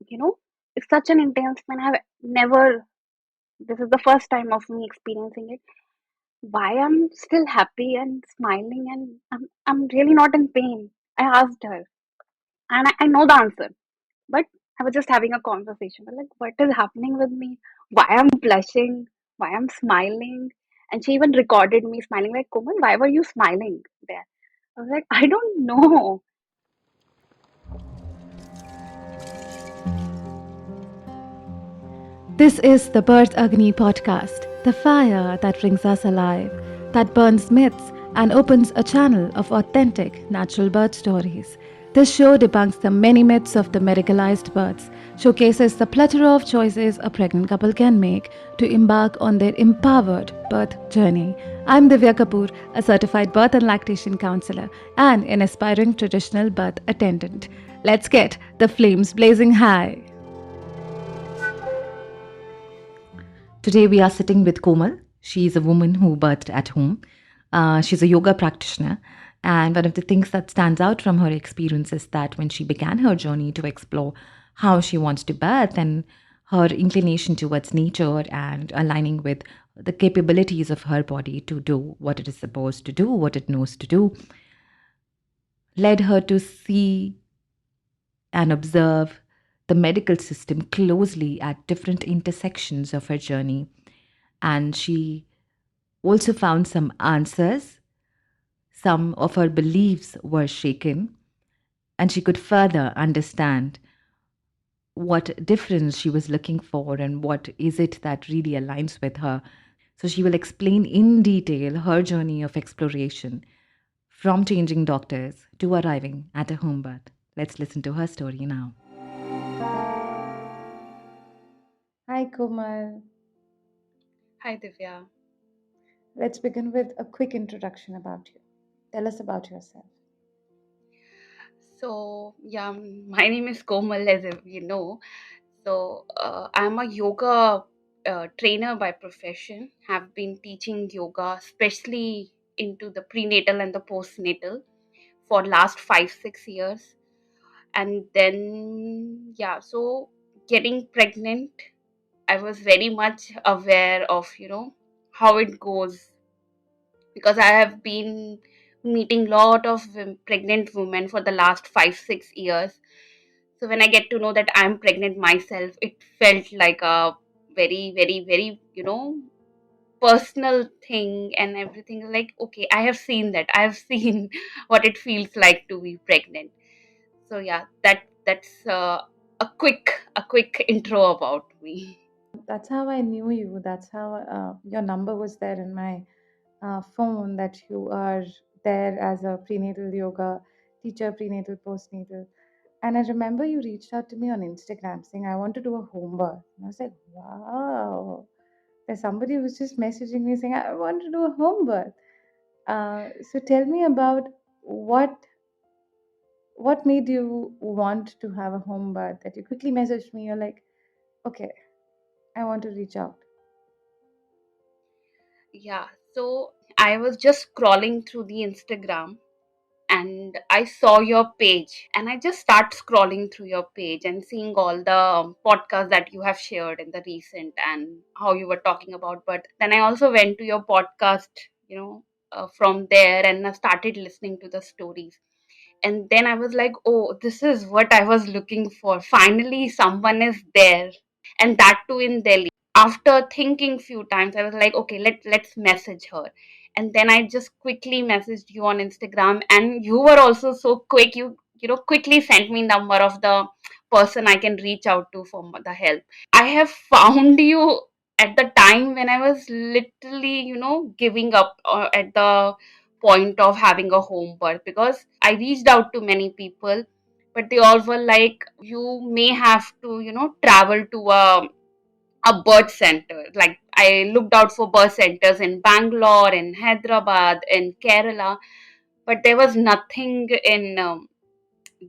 you know, it's such an intense pain. I have never, this is the first time of me experiencing it. Why I'm still happy and smiling and I'm really not in pain. I asked her and I know the answer, but I was just having a conversation. Like, what is happening with me? Why I'm blushing? Why I'm smiling? And she even recorded me smiling like, Komal, why were you smiling there? I was like, I don't know. This is the Birth Agni podcast, the fire that brings us alive, that burns myths and opens a channel of authentic natural birth stories. This show debunks the many myths of the medicalized births, showcases the plethora of choices a pregnant couple can make to embark on their empowered birth journey. I'm Divya Kapoor, a certified birth and lactation counselor and an aspiring traditional birth attendant. Let's get the flames blazing high. Today we are sitting with Komal. She is a woman who birthed at home. She's a yoga practitioner. And one of the things that stands out from her experience is that when she began her journey to explore how she wants to birth and her inclination towards nature and aligning with the capabilities of her body to do what it is supposed to do, what it knows to do, led her to see and observe the medical system closely at different intersections of her journey. And she also found some answers. Some of her beliefs were shaken, and she could further understand what difference she was looking for and what is it that really aligns with her. So, she will explain in detail her journey of exploration from changing doctors to arriving at a home birth. Let's listen to her story now. Hi, Komal. Hi, Divya. Let's begin with a quick introduction about you. Tell us about yourself. So, yeah, my name is Komal, as you know. So, I'm a yoga trainer by profession. Have been teaching yoga, especially into the prenatal and the postnatal, for last 5 6 years. And then, yeah, so getting pregnant, I was very much aware of how it goes, because I have been meeting lot of pregnant women for the last 5 6 years. So when I get to know that I'm pregnant myself, it felt like a very, very, very, personal thing and everything. Like, okay, I have seen that. I have seen what it feels like to be pregnant. So yeah, that's a quick intro about me. That's how I knew you. That's how your number was there in my phone, that you are there as a prenatal yoga teacher, prenatal, postnatal. And I remember you reached out to me on Instagram saying, I want to do a home birth. And I was like, wow, there's somebody who's just messaging me saying, I want to do a home birth. So tell me about what made you want to have a home birth, that you quickly messaged me. You're like, okay, I want to reach out. Yeah, so I was just scrolling through the Instagram and I saw your page, and I just start scrolling through your page and seeing all the podcasts that you have shared in the recent and how you were talking about. But then I also went to your podcast, from there, and I started listening to the stories. And then I was like, oh, this is what I was looking for. Finally, someone is there, and that too in Delhi. After thinking few times, I was like, okay, let's message her. And then I just quickly messaged you on Instagram, and you were also so quick. You quickly sent me number of the person I can reach out to for the help. I have found you at the time when I was literally, giving up at the point of having a home birth, because I reached out to many people, but they all were like, you may have to, travel to a birth center. Like, I looked out for birth centers in Bangalore, in Hyderabad, in Kerala, but there was nothing in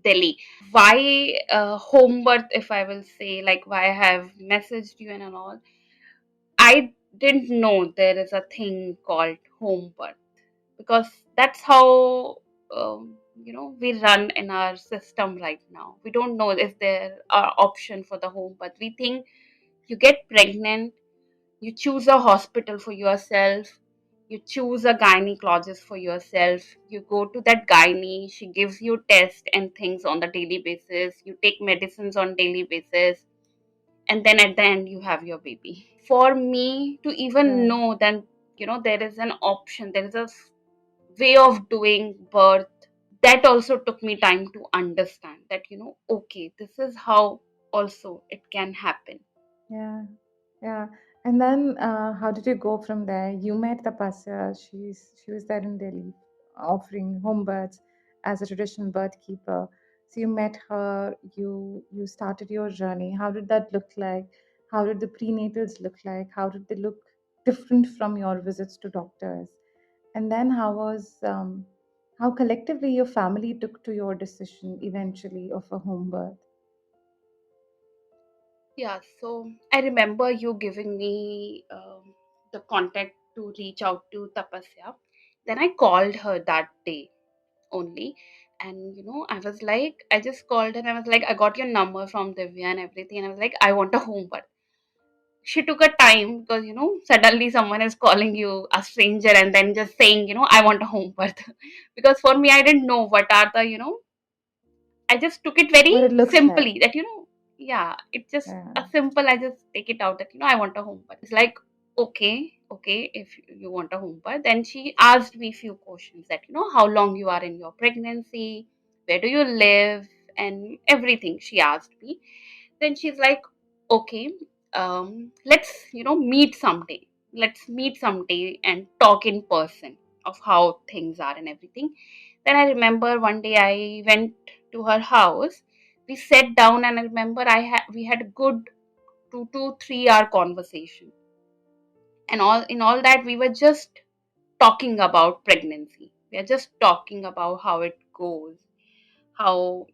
Delhi. Why home birth, if I will say, like, why I have messaged you and all? I didn't know there is a thing called home birth, because that's how we run in our system right now. We don't know if there are option for the home, but we think you get pregnant, you choose a hospital for yourself, you choose a gynecologist for yourself, you go to that gynae, she gives you tests and things on the daily basis, you take medicines on daily basis, and then at the end you have your baby. For me to even Right. know that there is an option, there is a way of doing birth, that also took me time to understand that okay, this is how also it can happen. Yeah. Yeah. And then how did you go from there? You met Tapasia. She was there in Delhi offering home births as a traditional birth keeper. So you met her, you started your journey. How did that look like? How did the prenatals look like? How did they look different from your visits to doctors? And then how collectively your family took to your decision eventually of a home birth? Yeah, so I remember you giving me the contact to reach out to Tapasya. Then I called her that day only. And I was like, I just called her and I was like, I got your number from Divya and everything. And I was like, I want a home birth. She took a time because suddenly someone is calling you a stranger and then just saying, I want a home birth. Because for me, I didn't know what are the I just took it very What it looks like. simply that yeah, it's just Yeah. a simple. I just take it out that I want a home birth. It's like, okay, okay, if you want a home birth. Then she asked me few questions that how long you are in your pregnancy, where do you live, and everything she asked me. Then she's like, okay, let's meet someday. Let's meet someday and talk in person of how things are and everything. Then I remember one day I went to her house. We sat down and I remember we had a good 2 to 3 hour conversation. And all that we were just talking about pregnancy. We are just talking about how it goes, how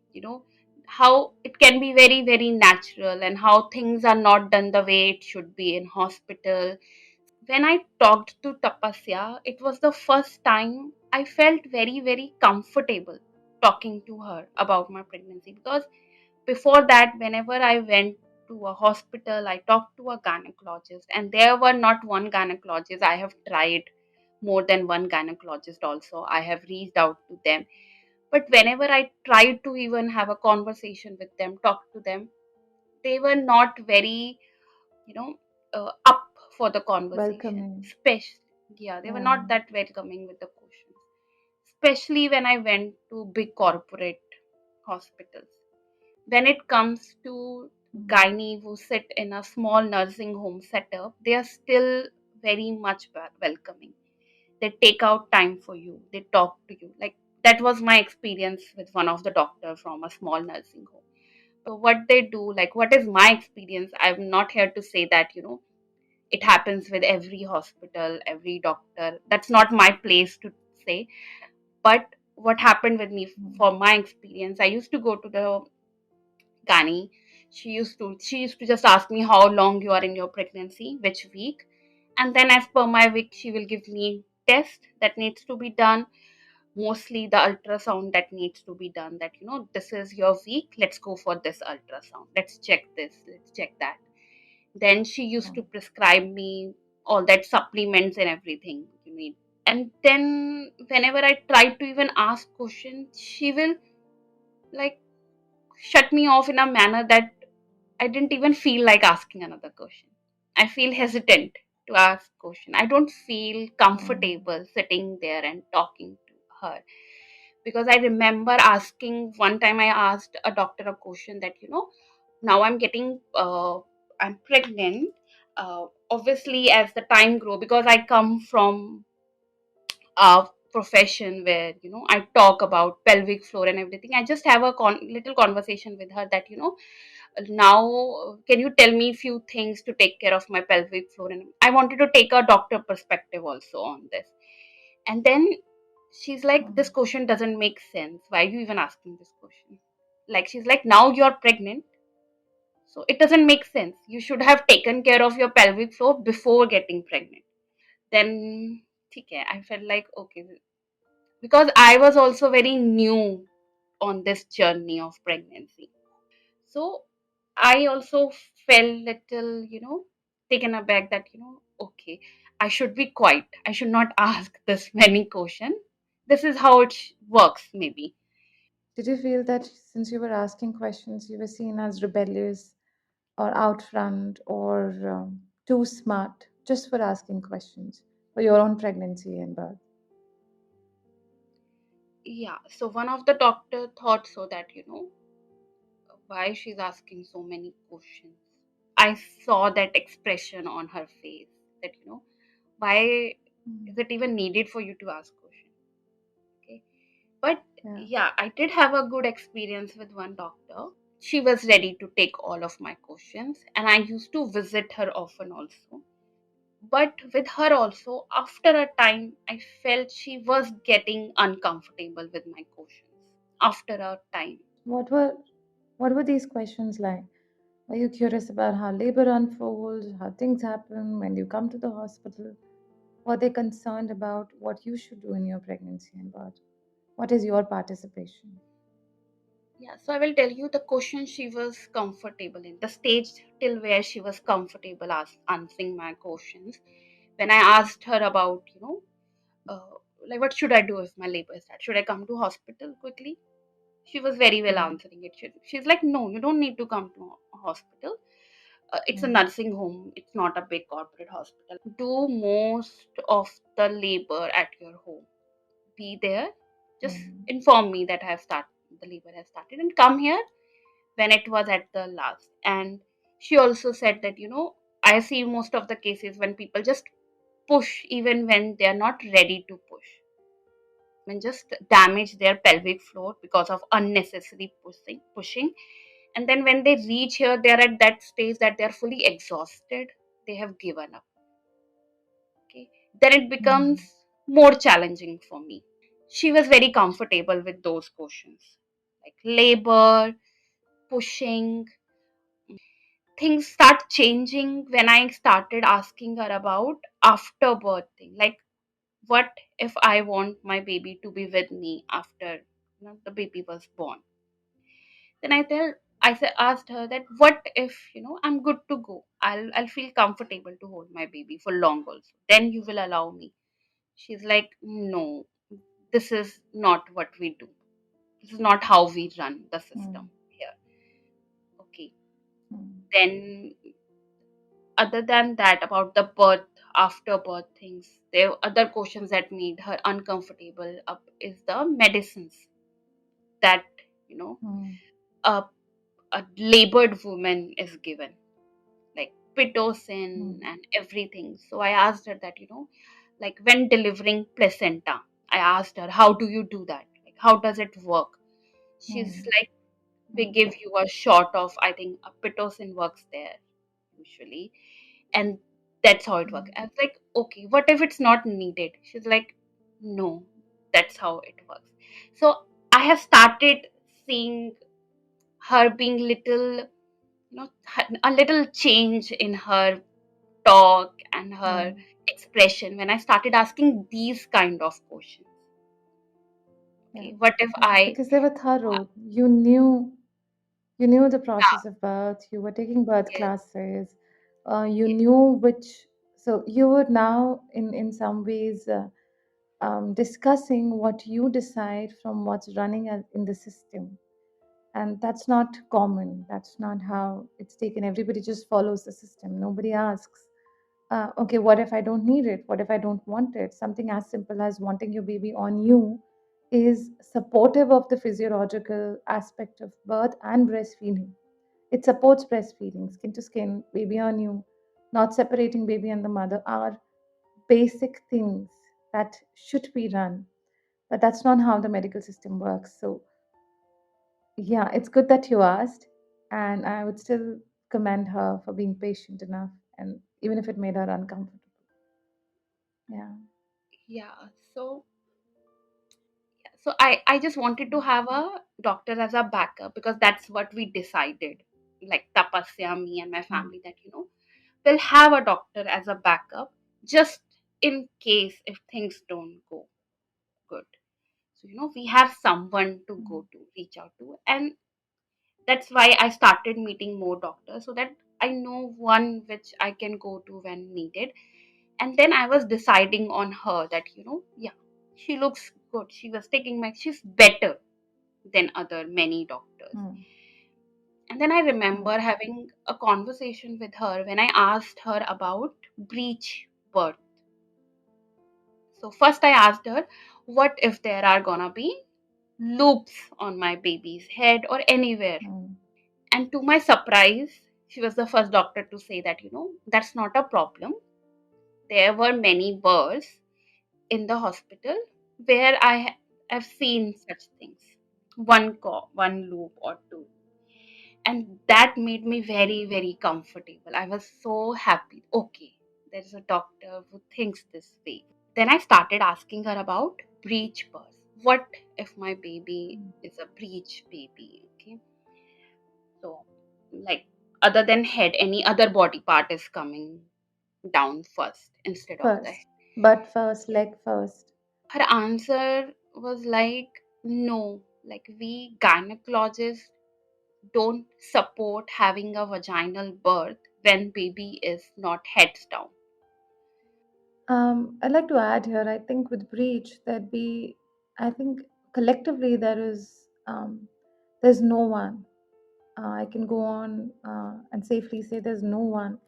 how it can be very very natural and how things are not done the way it should be in hospital. When I talked to Tapasya, it was the first time I felt very, very comfortable talking to her about my pregnancy. Because before that, whenever I went to a hospital, I talked to a gynecologist, and there were not one gynecologist. I have tried more than one gynecologist also. I have reached out to them. But whenever I tried to even have a conversation with them, talk to them, they were not very you know up for the conversation, Welcoming. especially, yeah, they were Yeah. not that welcoming with the questions, especially when I went to big corporate hospitals. When it comes to Mm. gynae who sit in a small nursing home setup, they are still very much welcoming. They take out time for you, they talk to you. Like, that was my experience with one of the doctor from a small nursing home. So what they do, like, what is my experience, I'm not here to say that it happens with every hospital, every doctor. That's not my place to say. But what happened with me, Mm. for my experience, I used to go to the gynae. She used to just ask me how long you are in your pregnancy, which week, and then as per my week, she will give me test that needs to be done. Mostly the ultrasound that needs to be done. That this is your week. Let's go for this ultrasound. Let's check this. Let's check that. Then she used Oh. to prescribe me all that supplements and everything you need. And then whenever I try to even ask questions, she will like shut me off in a manner that I didn't even feel like asking another question. I feel hesitant to ask question. I don't feel Oh. comfortable sitting there and talking to her, because I remember asking one time, I asked a doctor a question that now I'm pregnant. Obviously, as the time grow, because I come from a profession where I talk about pelvic floor and everything. I just have a little conversation with her that now can you tell me few things to take care of my pelvic floor, and I wanted to take a doctor perspective also on this. And then she's like, Oh. this question doesn't make sense, why are you even asking this question? Like, she's like, now you're pregnant, so it doesn't make sense, you should have taken care of your pelvic floor before getting pregnant. Then okay, I felt like, okay, because I was also very new on this journey of pregnancy. So I also felt little, taken aback that, okay, I should be quiet. I should not ask this many questions. This is how it works, maybe. Did you feel that since you were asking questions, you were seen as rebellious or out front or too smart just for asking questions for your own pregnancy and birth? Yeah. So one of the doctor thought so that, why she's asking so many questions. I saw that expression on her face that, why is Mm. it even needed for you to ask questions? Okay. But Yeah. yeah, I did have a good experience with one doctor. She was ready to take all of my questions, and I used to visit her often also. But with her also, after a time, I felt she was getting uncomfortable with my questions. After a time. What were what were these questions like? Are you curious about how labor unfolds, how things happen when you come to the hospital? Were they concerned about what you should do in your pregnancy and birth? What is your participation? Yeah, so I will tell you the question she was comfortable in, the stage till where she was comfortable answering my questions. When I asked her about, like what should I do if my labor is starts? Should I come to hospital quickly? She was very well Mm, answering it. She's like, no, you don't need to come to a hospital. It's a mm, nursing home. It's not a big corporate hospital. Do most of the labor at your home. Be there. Just mm, inform me that the labor has started, and come here when it was at the last. And she also said that, I see most of the cases when people just push even when they are not ready to push, when just damage their pelvic floor because of unnecessary pushing. And then when they reach here, they're at that stage that they're fully exhausted, they have given up. Okay, then it becomes mm, more challenging for me. She was very comfortable with those questions, like labor, pushing. Things start changing when I started asking her about afterbirth thing. Like, what if I want my baby to be with me after the baby was born? Then asked her that what if I'm good to go. I'll feel comfortable to hold my baby for long also. Then you will allow me. She's like, no, this is not what we do. This is not how we run the system mm, here. Okay. mm, Then other than that, about the birth, after birth things, there are other questions that made her uncomfortable up is the medicines that you know mm, a, a labored woman is given, like pitocin mm, and everything. So I asked her that, like when delivering placenta, I asked her, how do you do that, like how does it work? She's mm, like, they give you a shot of, I think a pitocin works there usually, and that's how it works. mm, I was like, okay, what if it's not needed? She's like, no, that's how it works. So I have started seeing her being little, a little change in her talk and yeah, her expression when I started asking these kind of questions. yeah, Okay, what if yeah. I, Because they were thorough. You knew the process of birth. You were taking birth yes, classes. You yes, knew which. So you were now, in some ways, discussing what you decide from what's running in the system, and that's not common. That's not how it's taken. Everybody just follows the system. Nobody asks, okay, what if I don't need it? What if I don't want it? Something as simple as wanting your baby on you is supportive of the physiological aspect of birth and breastfeeding. It supports breastfeeding, skin to skin, baby on you, not separating baby and the mother are basic things that should be run. But that's not how the medical system works. So, yeah, it's good that you asked. And I would still commend her for being patient enough, and even if it made her uncomfortable. Yeah. yeah. So I just wanted to have a doctor as a backup because that's what we decided, like Tapasya, me and my Mm, family, that we'll have a doctor as a backup just in case if things don't go good. So, we have someone to go to, reach out to. And that's why I started meeting more doctors so that I know one which I can go to when needed. And then I was deciding on her that, yeah, she looks good. She was taking she's better than other many doctors. Mm. And then I Mm. remember having a conversation with her when I asked her about breech birth. So first I asked her, what if there are gonna be loops on my baby's head or anywhere? Mm. And to my surprise, she was the first doctor to say that, that's not a problem. There were many births in the hospital where have seen such things. One loop or two. And that made me very, very comfortable. I was so happy. Okay, there's a doctor who thinks this way. Then I started asking her about breech birth. What if my baby Mm. is a breech baby? Okay, so like other than head, any other body part is coming down first instead of the head. First, butt first, leg first. Her answer was like, no, like we gynecologists don't support having a vaginal birth when baby is not heads down. I'd like to add here, I think with breach, I think collectively there's no one. I can go on and safely say there's no one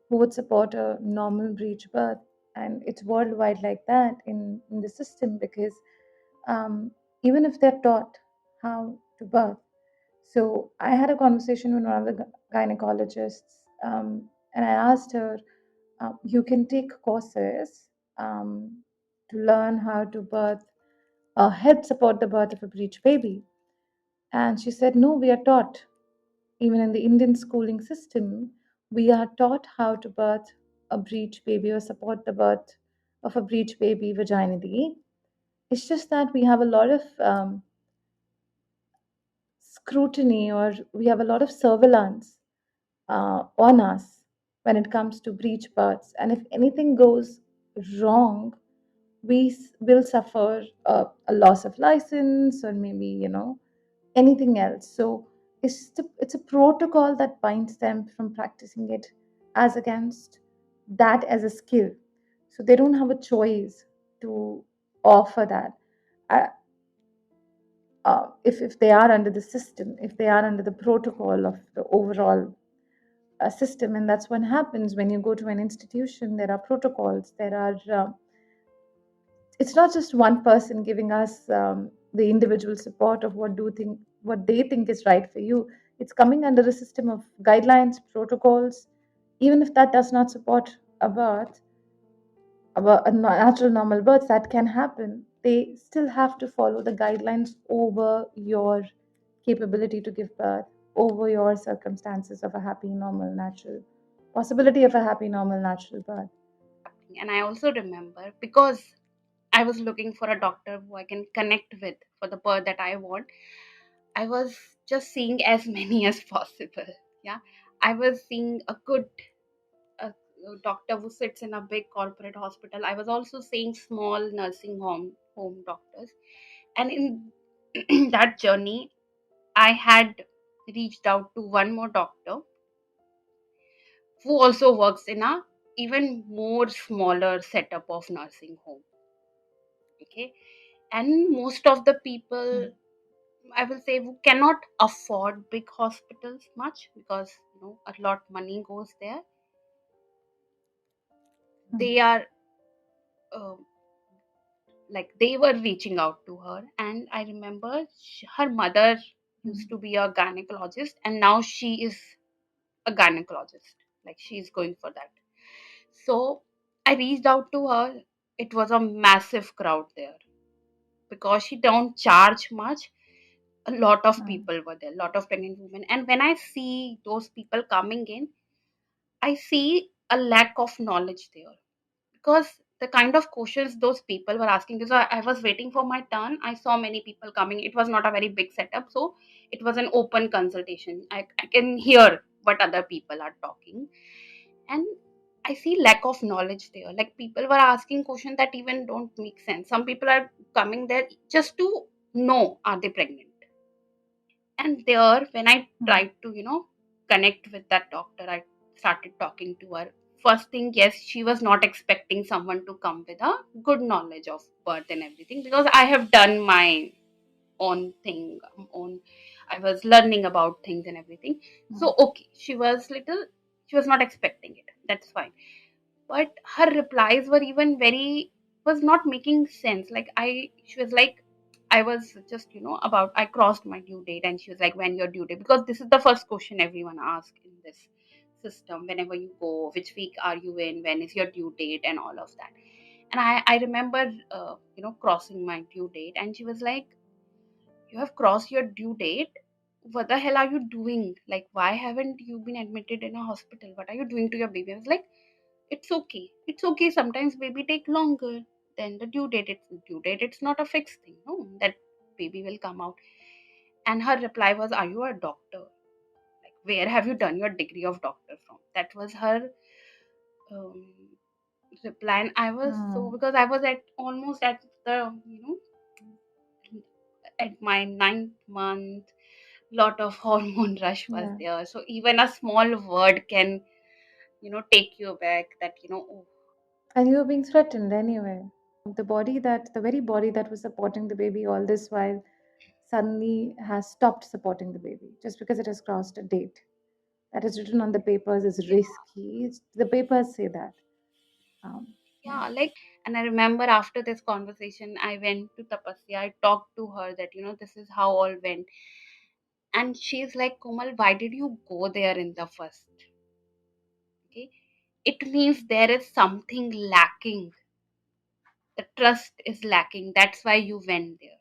who would support a normal breech birth. And it's worldwide like that in the system because um, even if they're taught how to birth. So I had a conversation with one of the gynecologists, and I asked her, you can take courses to learn how to help support the birth of a breech baby. And she said, no, we are taught, even in the Indian schooling system, we are taught how to birth a breech baby or support the birth of a breech baby vaginally. It's just that we have a lot of scrutiny or we have a lot of surveillance on us when it comes to breech births. And if anything goes wrong, will suffer a loss of license or maybe, anything else. So it's a protocol that binds them from practicing it as against that as a skill. So they don't have a choice to offer that. Uh, if they are under the system, if they are under the protocol of the overall system, and that's what happens when you go to an institution. There are protocols. It's not just one person giving us the individual support of what they think is right for you. It's coming under a system of guidelines, protocols. Even if that does not support a birth, a natural normal birth that can happen, they still have to follow the guidelines over your capability to give birth, over your circumstances of a happy normal natural possibility of a happy normal natural birth. And I also remember because I was looking for a doctor who I can connect with for the birth that I want. I was just seeing as many as possible. Yeah, I was seeing a doctor who sits in a big corporate hospital. I was also seeing small nursing home doctors, and in that journey, I had reached out to one more doctor who also works in a even more smaller setup of nursing home. Okay, and most of the people, I will say, who cannot afford big hospitals much because a lot money goes there. Mm, They are uh, like they were reaching out to her, and I remember her mother used mm, to be a gynecologist, and now she is a gynecologist. Like she's going for that. So I reached out to her. It was a massive crowd there because she don't charge much. A lot of mm, people were there, a lot of pregnant women. And when I see those people coming in, I see a lack of knowledge there because the kind of questions those people were asking. Because I was waiting for my turn, I saw many people coming. It was not a very big setup, so it was an open consultation. I can hear what other people are talking, and I see lack of knowledge there. Like people were asking questions that even don't make sense. Some people are coming there just to know are they pregnant. And there, when I Hmm. tried to, connect with that doctor, I started talking to her. First thing, yes, she was not expecting someone to come with a good knowledge of birth and everything, because I have done my own thing, own. I was learning about things and everything. Hmm. So okay, she was not expecting it. That's fine. But her replies were even very, was not making sense. Like she was like, I was just, about, I crossed my due date, and she was like, when your due date? Because this is the first question everyone asks in this system. Whenever you go, which week are you in? When is your due date? And all of that. And I remember, crossing my due date, and she was like, you have crossed your due date. What the hell are you doing? Like, why haven't you been admitted in a hospital? What are you doing to your baby? I was like, it's okay. It's okay. Sometimes baby take longer than the due date. It's due date. It's not a fixed thing. No, that baby will come out. And her reply was, "Are you a doctor? Like, where have you done your degree of doctor from?" That was her um, reply. And I was so, Hmm. because I was at almost at the, at my ninth month. Lot of hormone rush was Yeah. there. So even a small word can, take you back. That, oh, And you were being threatened anyway. The very body that was supporting the baby all this while suddenly has stopped supporting the baby just because it has crossed a date. That is written on the papers is risky. The papers say that. Yeah. yeah, like, and I remember after this conversation, I went to Tapasia. I talked to her that, this is how all went. And she's like, Komal, why did you go there in the first? Okay. It means there is something lacking. The trust is lacking. That's why you went there.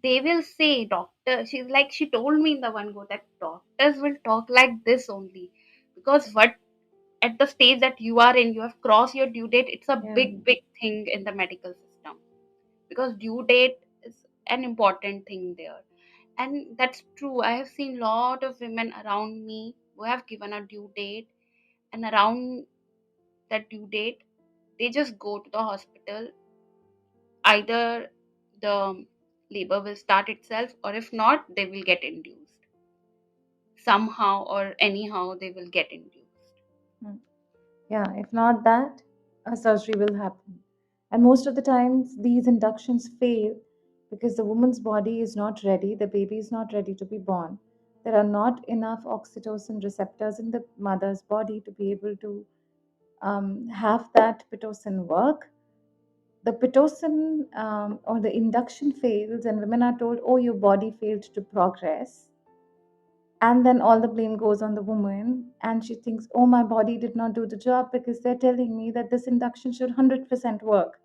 They will say, doctor, she's like, she told me in the one go that doctors will talk like this only. Because what, at the stage that you are in, you have crossed your due date. It's a Yeah. big thing in the medical system, because due date is an important thing there. And that's true. I have seen lot of women around me who have given a due date, and around that due date they just go to the hospital. Either the labor will start itself, or if not, they will get induced somehow, or anyhow they will get induced. Hmm. Yeah, if not that, a surgery will happen. And most of the times, these inductions fail because the woman's body is not ready, the baby is not ready to be born. There are not enough oxytocin receptors in the mother's body to be able to have that pitocin work. The pitocin or the induction fails, and women are told, oh, your body failed to progress. And then all the blame goes on the woman, and she thinks, oh, my body did not do the job because they're telling me that this induction should 100% work.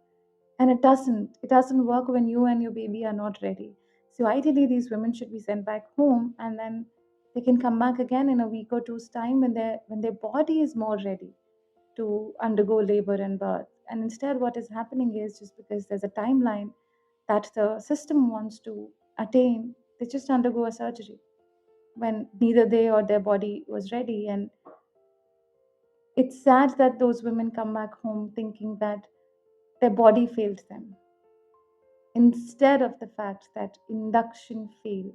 And it doesn't work when you and your baby are not ready. So ideally these women should be sent back home, and then they can come back again in a week or two's time when their body is more ready to undergo labor and birth. And instead, what is happening is, just because there's a timeline that the system wants to attain, they just undergo a surgery when neither they or their body was ready. And it's sad that those women come back home thinking that their body failed them instead of the fact that induction failed,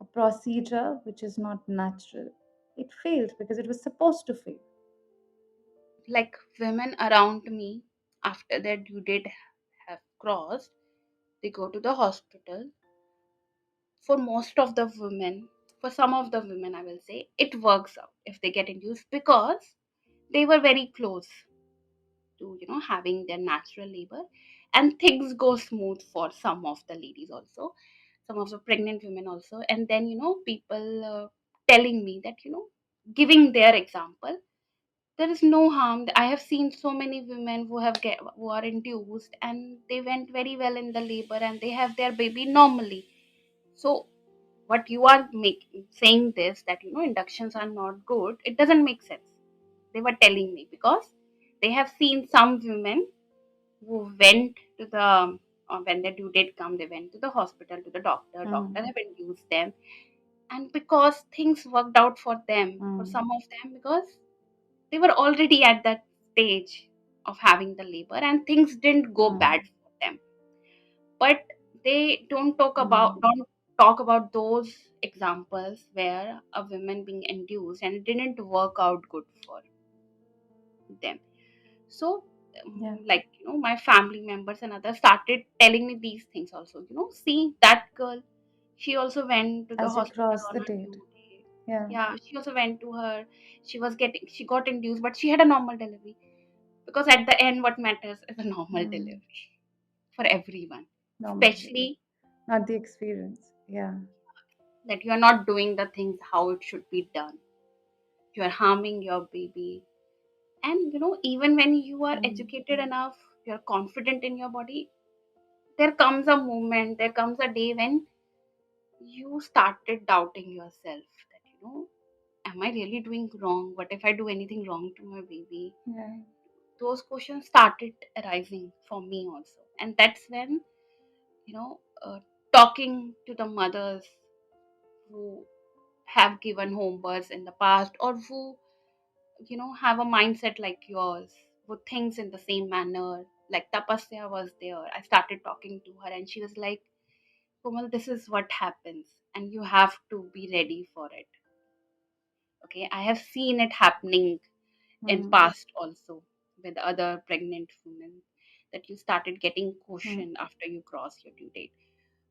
a procedure which is not natural. It failed because it was supposed to fail. Like women around me, after their due date have crossed, they go to the hospital. For most of the women, for some of the women, I will say it works out if they get induced, because they were very close to, having their natural labor, and things go smooth for some of the ladies also, some of the pregnant women also. And then, people telling me that, giving their example, there is no harm. I have seen so many women who are induced, and they went very well in the labor, and they have their baby normally. So what you are saying this, that, inductions are not good, it doesn't make sense. They were telling me because they have seen some women who went to the, when their due date come, they went to the hospital, to the doctor Mm, have induced them. And because things worked out for them, for mm, some of them, because they were already at that stage of having the labor, and things didn't go Mm. bad for them. But they Mm. don't talk about those examples where a woman being induced and it didn't work out good for them. So Yeah. like, my family members and others started telling me these things also. See that girl, she also went to the As you hospital cross on the her date. due date. Yeah. Yeah, she also went to her. She got induced, but she had a normal delivery, because at the end what matters is a normal Mm. delivery for everyone, Normal delivery. especially Not the experience. Yeah. that you are not doing the things how it should be done. You are harming your baby. And even when you are Mm. educated enough, you're confident in your body, there comes a moment, there comes a day when you started doubting yourself that, am I really doing wrong? What if I do anything wrong to my baby? Yeah. Those questions started arising for me also. And that's when, talking to the mothers who have given home births in the past, or who, have a mindset like yours, who thinks in the same manner, like Tapasya was there. I started talking to her and she was like, Komal, this is what happens, and you have to be ready for it. Okay, I have seen it happening in Mm. past also with other pregnant women, that you started getting Mm. caution after you cross your due date.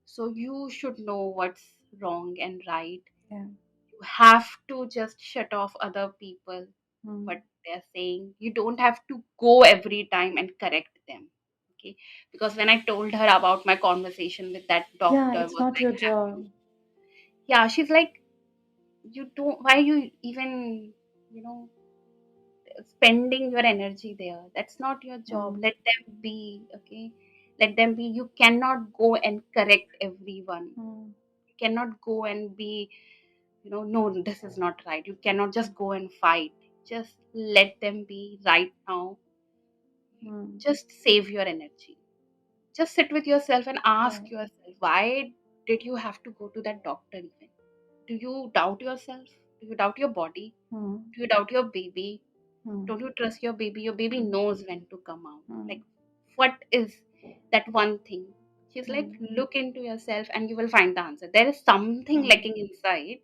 So you should know what's wrong and right. Yeah. You have to just shut off other people, Mm. what they're saying. You don't have to go every time and correct them. Okay, because when I told her about my conversation with that Yeah, doctor it's was not like your happening, job. yeah, she's like, you don't, why you even, you know spending your energy there? That's not your job. Mm. Let them be. Okay, let them be. You cannot go and correct everyone. Mm. You cannot go and be, no, this is not right. You cannot just go and fight. Just let them be right now. Mm. Just save your energy. Just sit with yourself and ask Right. yourself, why did you have to go to that doctor even? Do you doubt yourself? Do you doubt your body? Mm. Do you doubt your baby? Mm. Don't you trust your baby? Your baby knows when to come out. Mm. Like, what is that one thing? She's like, Mm. look into yourself and you will find the answer. There is something Mm. lacking inside.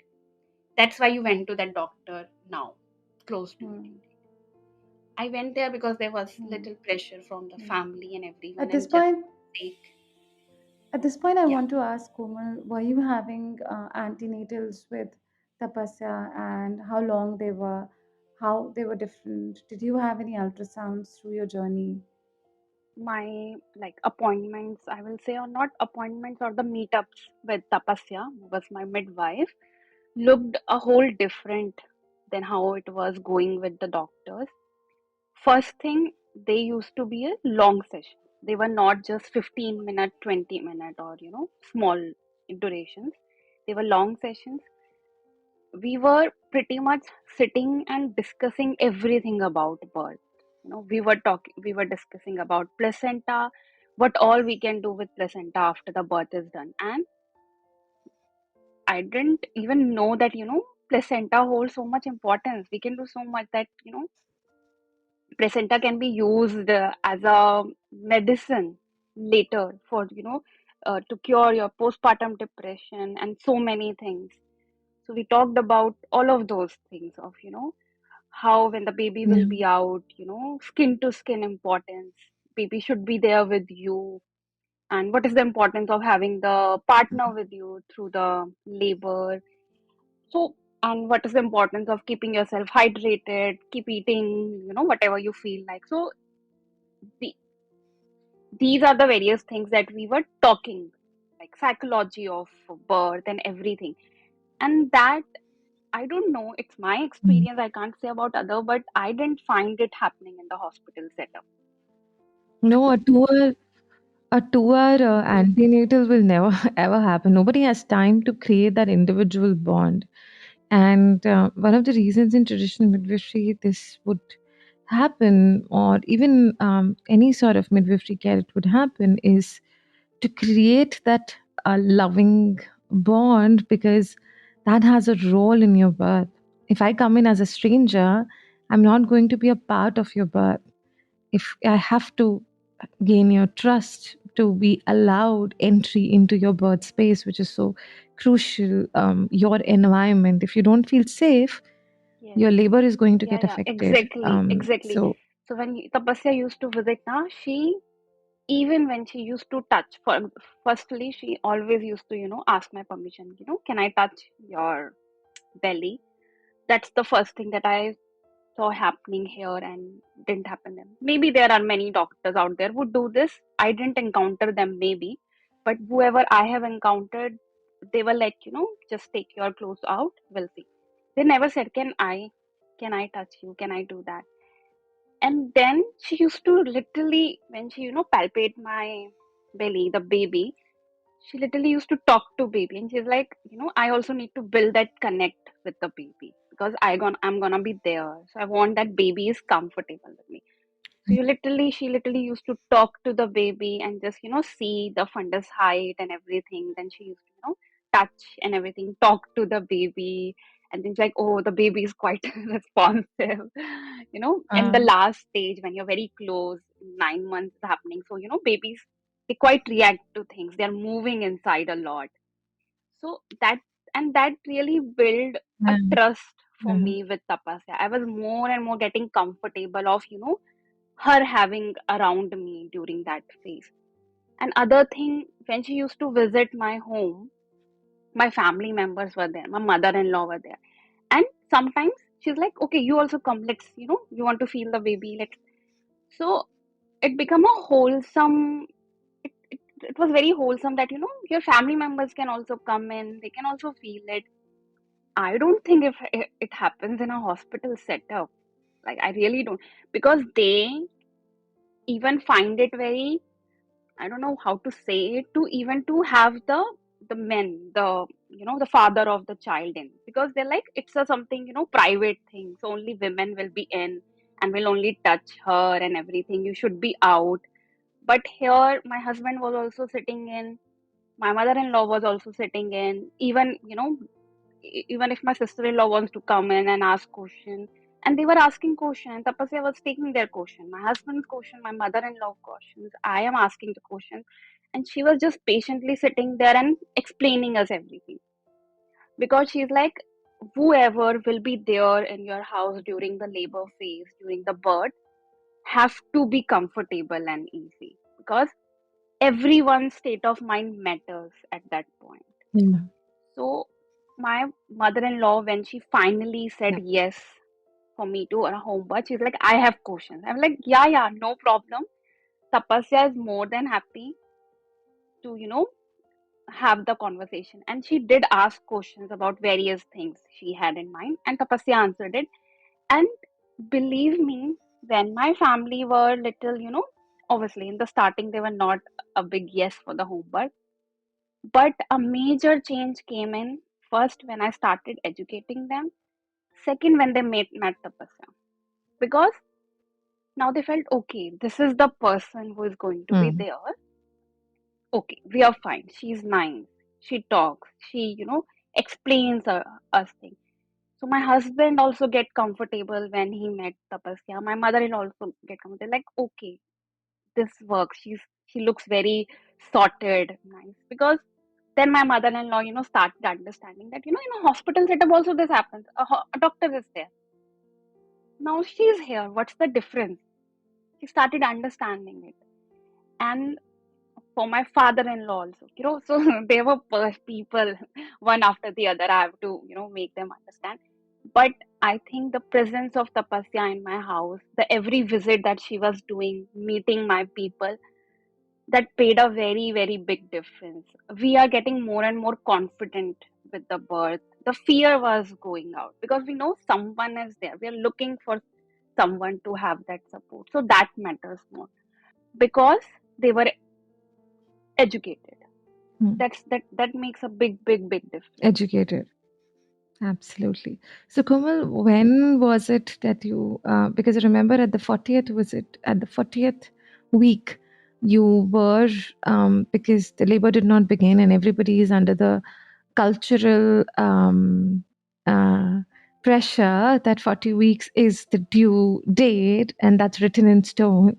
That's why you went to that doctor now, close to your Mm. due date. I went there because there was Mm. little pressure from the Mm. family and everyone, At this and just point, take, I yeah. want to ask Komal, were you having antenatals with Tapasya, and how long they were, how they were different? Did you have any ultrasounds through your journey? My like appointments, I will say, or not appointments, or the meetups with Tapasya, who was my midwife, looked a whole different than how it was going with the doctors. First thing, they used to be a long session. They were not just 15-minute, 20-minute, or small durations. They were long sessions. We were pretty much sitting and discussing everything about birth. We were discussing about placenta, what all we can do with placenta after the birth is done. And I didn't even know that, placenta holds so much importance. We can do so much that, placenta can be used as a medicine later for, to cure your postpartum depression and so many things. So we talked about all of those things of, how when the baby will Yeah. be out, skin to skin importance, baby should be there with you, and what is the importance of having the partner with you through the labor. So, and what is the importance of keeping yourself hydrated, keep eating, whatever you feel like. So the, these are the various things that we were talking, like psychology of birth and everything. And that, I don't know, it's my Mm. experience. I can't say about other, but I didn't find it happening in the hospital setup. No, a 2 hour antenatal will never ever happen. Nobody has time to create that individual bond. And one of the reasons in traditional midwifery this would happen, or even any sort of midwifery care, it would happen, is to create that loving bond, because that has a role in your birth. If I come in as a stranger, I'm not going to be a part of your birth. If I have to gain your trust to be allowed entry into your birth space, which is so crucial, your environment, if you don't feel safe, Yes. your labor is going to Yeah, get yeah, affected. exactly, exactly. So, So when Tapasya used to visit now, even when she used to touch, firstly, she always used to, ask my permission, can I touch your belly? That's the first thing that I saw happening here and didn't happen then. Maybe there are many doctors out there who do this. I didn't encounter them, maybe, but whoever I have encountered, they were like, just take your clothes out, we'll see. They never said, can I touch you? Can I do that? And then she used to literally, when she, palpate my belly, the baby, she literally used to talk to baby, and she's like, I also need to build that connect with the baby because I'm gonna be there. So I want that baby is comfortable with me. So she literally used to talk to the baby and just, see the fundus height and everything. Then she used to, touch and everything, talk to the baby, and things like, oh, the baby is quite responsive, and the uh, last stage when you're very close, 9 months is happening. So, babies, they quite react to things. They're moving inside a lot. So that really built a yeah, trust for uh-huh, me with Tapasya. I was more and more getting comfortable of, her having around me during that phase. And other thing, when she used to visit my home, my family members were there, my mother-in-law were there. And sometimes she's like, okay, you also come, let's, you want to feel the baby, let's. So it become a wholesome, it was very wholesome that, your family members can also come in, they can also feel it. I don't think if it happens in a hospital setup, like I really don't, because they even find it very, I don't know how to say it, to even to have the men, the father of the child in, because they're like, it's a something, private thing. So only women will be in and will only touch her and everything. You should be out. But here my husband was also sitting in, my mother-in-law was also sitting in, even, even if my sister-in-law wants to come in and ask questions, and they were asking questions, Tapasya was taking their question, my husband's question, my mother-in-law questions, I am asking the questions, and she was just patiently sitting there and explaining us everything. Because she's like, whoever will be there in your house during the labor phase, during the birth, have to be comfortable and easy, because everyone's state of mind matters at that point. yeah, So my mother-in-law, when she finally said yeah. yes for me to a home birth, she's like, I have questions. I'm like, yeah, yeah, no problem. Tapasya is more than happy to, have the conversation. And she did ask questions about various things she had in mind, and Tapasya answered it. And believe me, when my family were little, obviously in the starting, they were not a big yes for the home birth. But a major change came in first when I started educating them. Second, when they met Tapasya. Because now they felt, okay, this is the person who is going to be Hmm. there. Okay, we are fine. She's nice. She talks. She, explains us things. So my husband also get comfortable when he met Tapasya. My mother-in-law also get comfortable. Like, okay, this works. She looks very sorted, nice. Because then my mother-in-law, started understanding that, in a hospital setup also this happens. A doctor is there. Now she's here. What's the difference? She started understanding it. And for my father-in-law also, so they were people, one after the other. I have to, make them understand. But I think the presence of Tapasya in my house, the every visit that she was doing, meeting my people, that paid a very, very big difference. We are getting more and more confident with the birth. The fear was going out because we know someone is there. We are looking for someone to have that support. So that matters more because they were educated. Hmm. That makes a big, big, big difference. Educated. Absolutely. So, Komal, when was it that you, because I remember at the 40th, was it at the 40th week, you were, because the labor did not begin and everybody is under the cultural uh, pressure that 40 weeks is the due date and that's written in stone,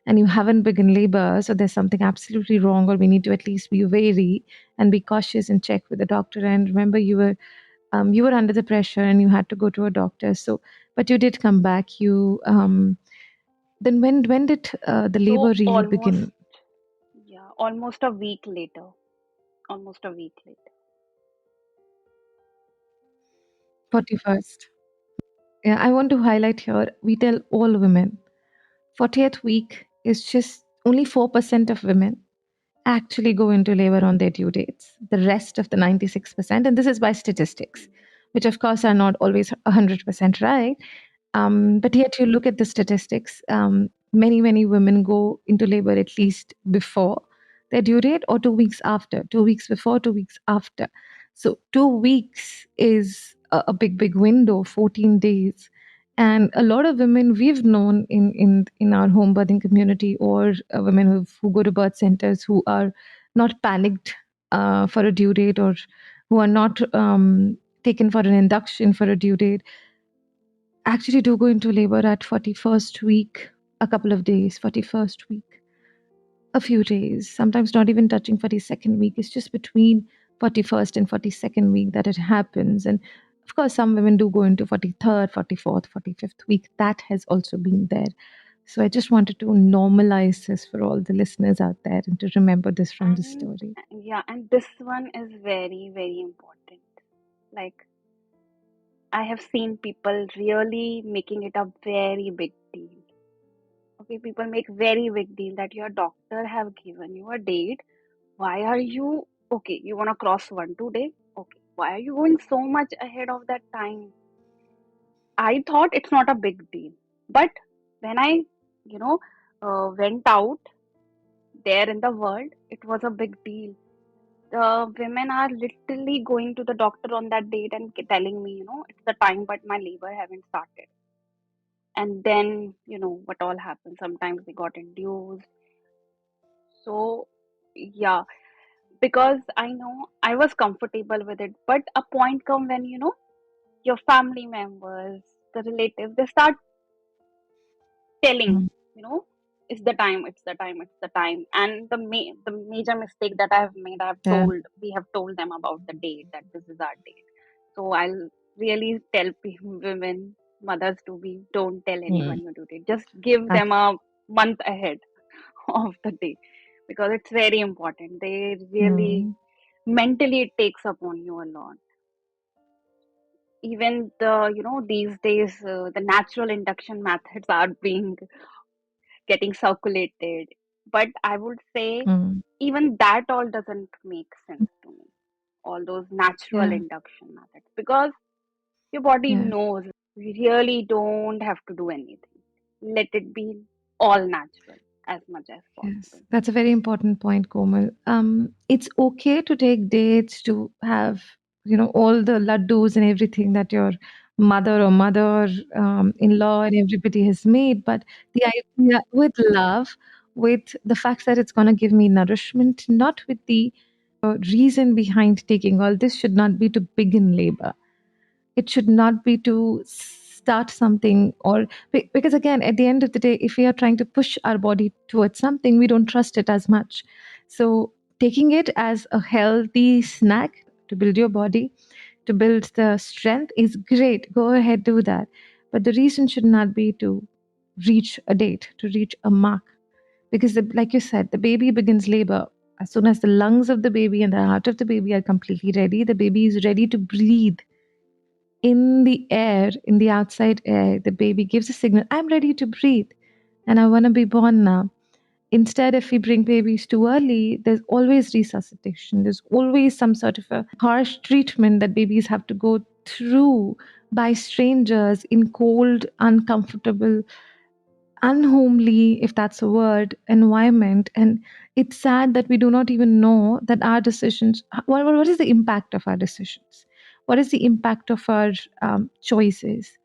and you haven't begun labor, so there's something absolutely wrong, or we need to at least be wary and be cautious and check with the doctor. And remember, you were under the pressure and you had to go to a doctor. So, but you did come back. You then when did the labor So really begin? almost a week later. Almost a week later. 41st. Yeah, I want to highlight here. We tell all women 40th week is just only 4% of women actually go into labor on their due dates. The rest of the 96%, and this is by statistics, which of course are not always 100% right. But yet, you look at the statistics, many women go into labor at least before their due date or 2 weeks after, 2 weeks before, 2 weeks after. So, 2 weeks is a big window, 14 days. And a lot of women we've known in our home birthing community, or women who go to birth centers, who are not panicked for a due date, or who are not taken for an induction for a due date, actually do go into labor at 41st week, a couple of days, 41st week, a few days, sometimes not even touching 42nd week. It's just between 41st and 42nd week that it happens. And of course, some women do go into 43rd, 44th, 45th week. That has also been there. So I just wanted to normalize this for all the listeners out there and to remember this from the And story. and this one is very, very important. Like, I have seen people really making it a very big deal. Okay, people make very big deal that your doctor have given you a date. Why are you okay? You wanna cross one today? Okay. Why are you going so much ahead of that time? I thought it's not a big deal, but when I, you know, went out there in the world, it was a big deal. The women are literally going to the doctor on that date and telling me, it's the time, but my labor haven't started. And then, what all happened. Sometimes they got induced. So, yeah, because I know I was comfortable with it. But a point come when, your family members, the relatives, they start telling, Mm. you know, it's the time. And the major mistake that I've made, Yeah. we have told them about the date, that this is our date. So I'll really tell women, mothers to be, don't tell Mm. anyone your due date. Just give them Abs- a month ahead of the day, because it's very important. They really, mm. mentally, it takes upon you a lot. Even these days, the natural induction methods are being getting circulated. But I would say Mm. even that all doesn't make sense to me. All those natural Yeah. induction methods, because your body Yeah. knows we really don't have to do anything. Let it be all natural as much as Yes, possible. that's a very important point, Komal. It's okay to take dates to have, all the laddus and everything that your mother in law and everybody has made, but the idea with love, with the fact that it's going to give me nourishment, not with the reason behind taking all this, should not be to begin labor. It should not be to start something, or because again, at the end of the day, if we are trying to push our body towards something, we don't trust it as much. So taking it as a healthy snack to build your body, to build the strength, is great. Go ahead, do that. But the reason should not be to reach a date, to reach a mark, because like you said, the baby begins labor as soon as the lungs of the baby and the heart of the baby are completely ready. The baby is ready to breathe in the air, in the outside air. The baby gives a signal, I'm ready to breathe and I want to be born now. Instead, if we bring babies too early, there's always resuscitation. There's always some sort of a harsh treatment that babies have to go through by strangers in cold, uncomfortable, unhomely, if that's a word, environment. And it's sad that we do not even know that our decisions, what is the impact of our decisions? What is the impact of our choices?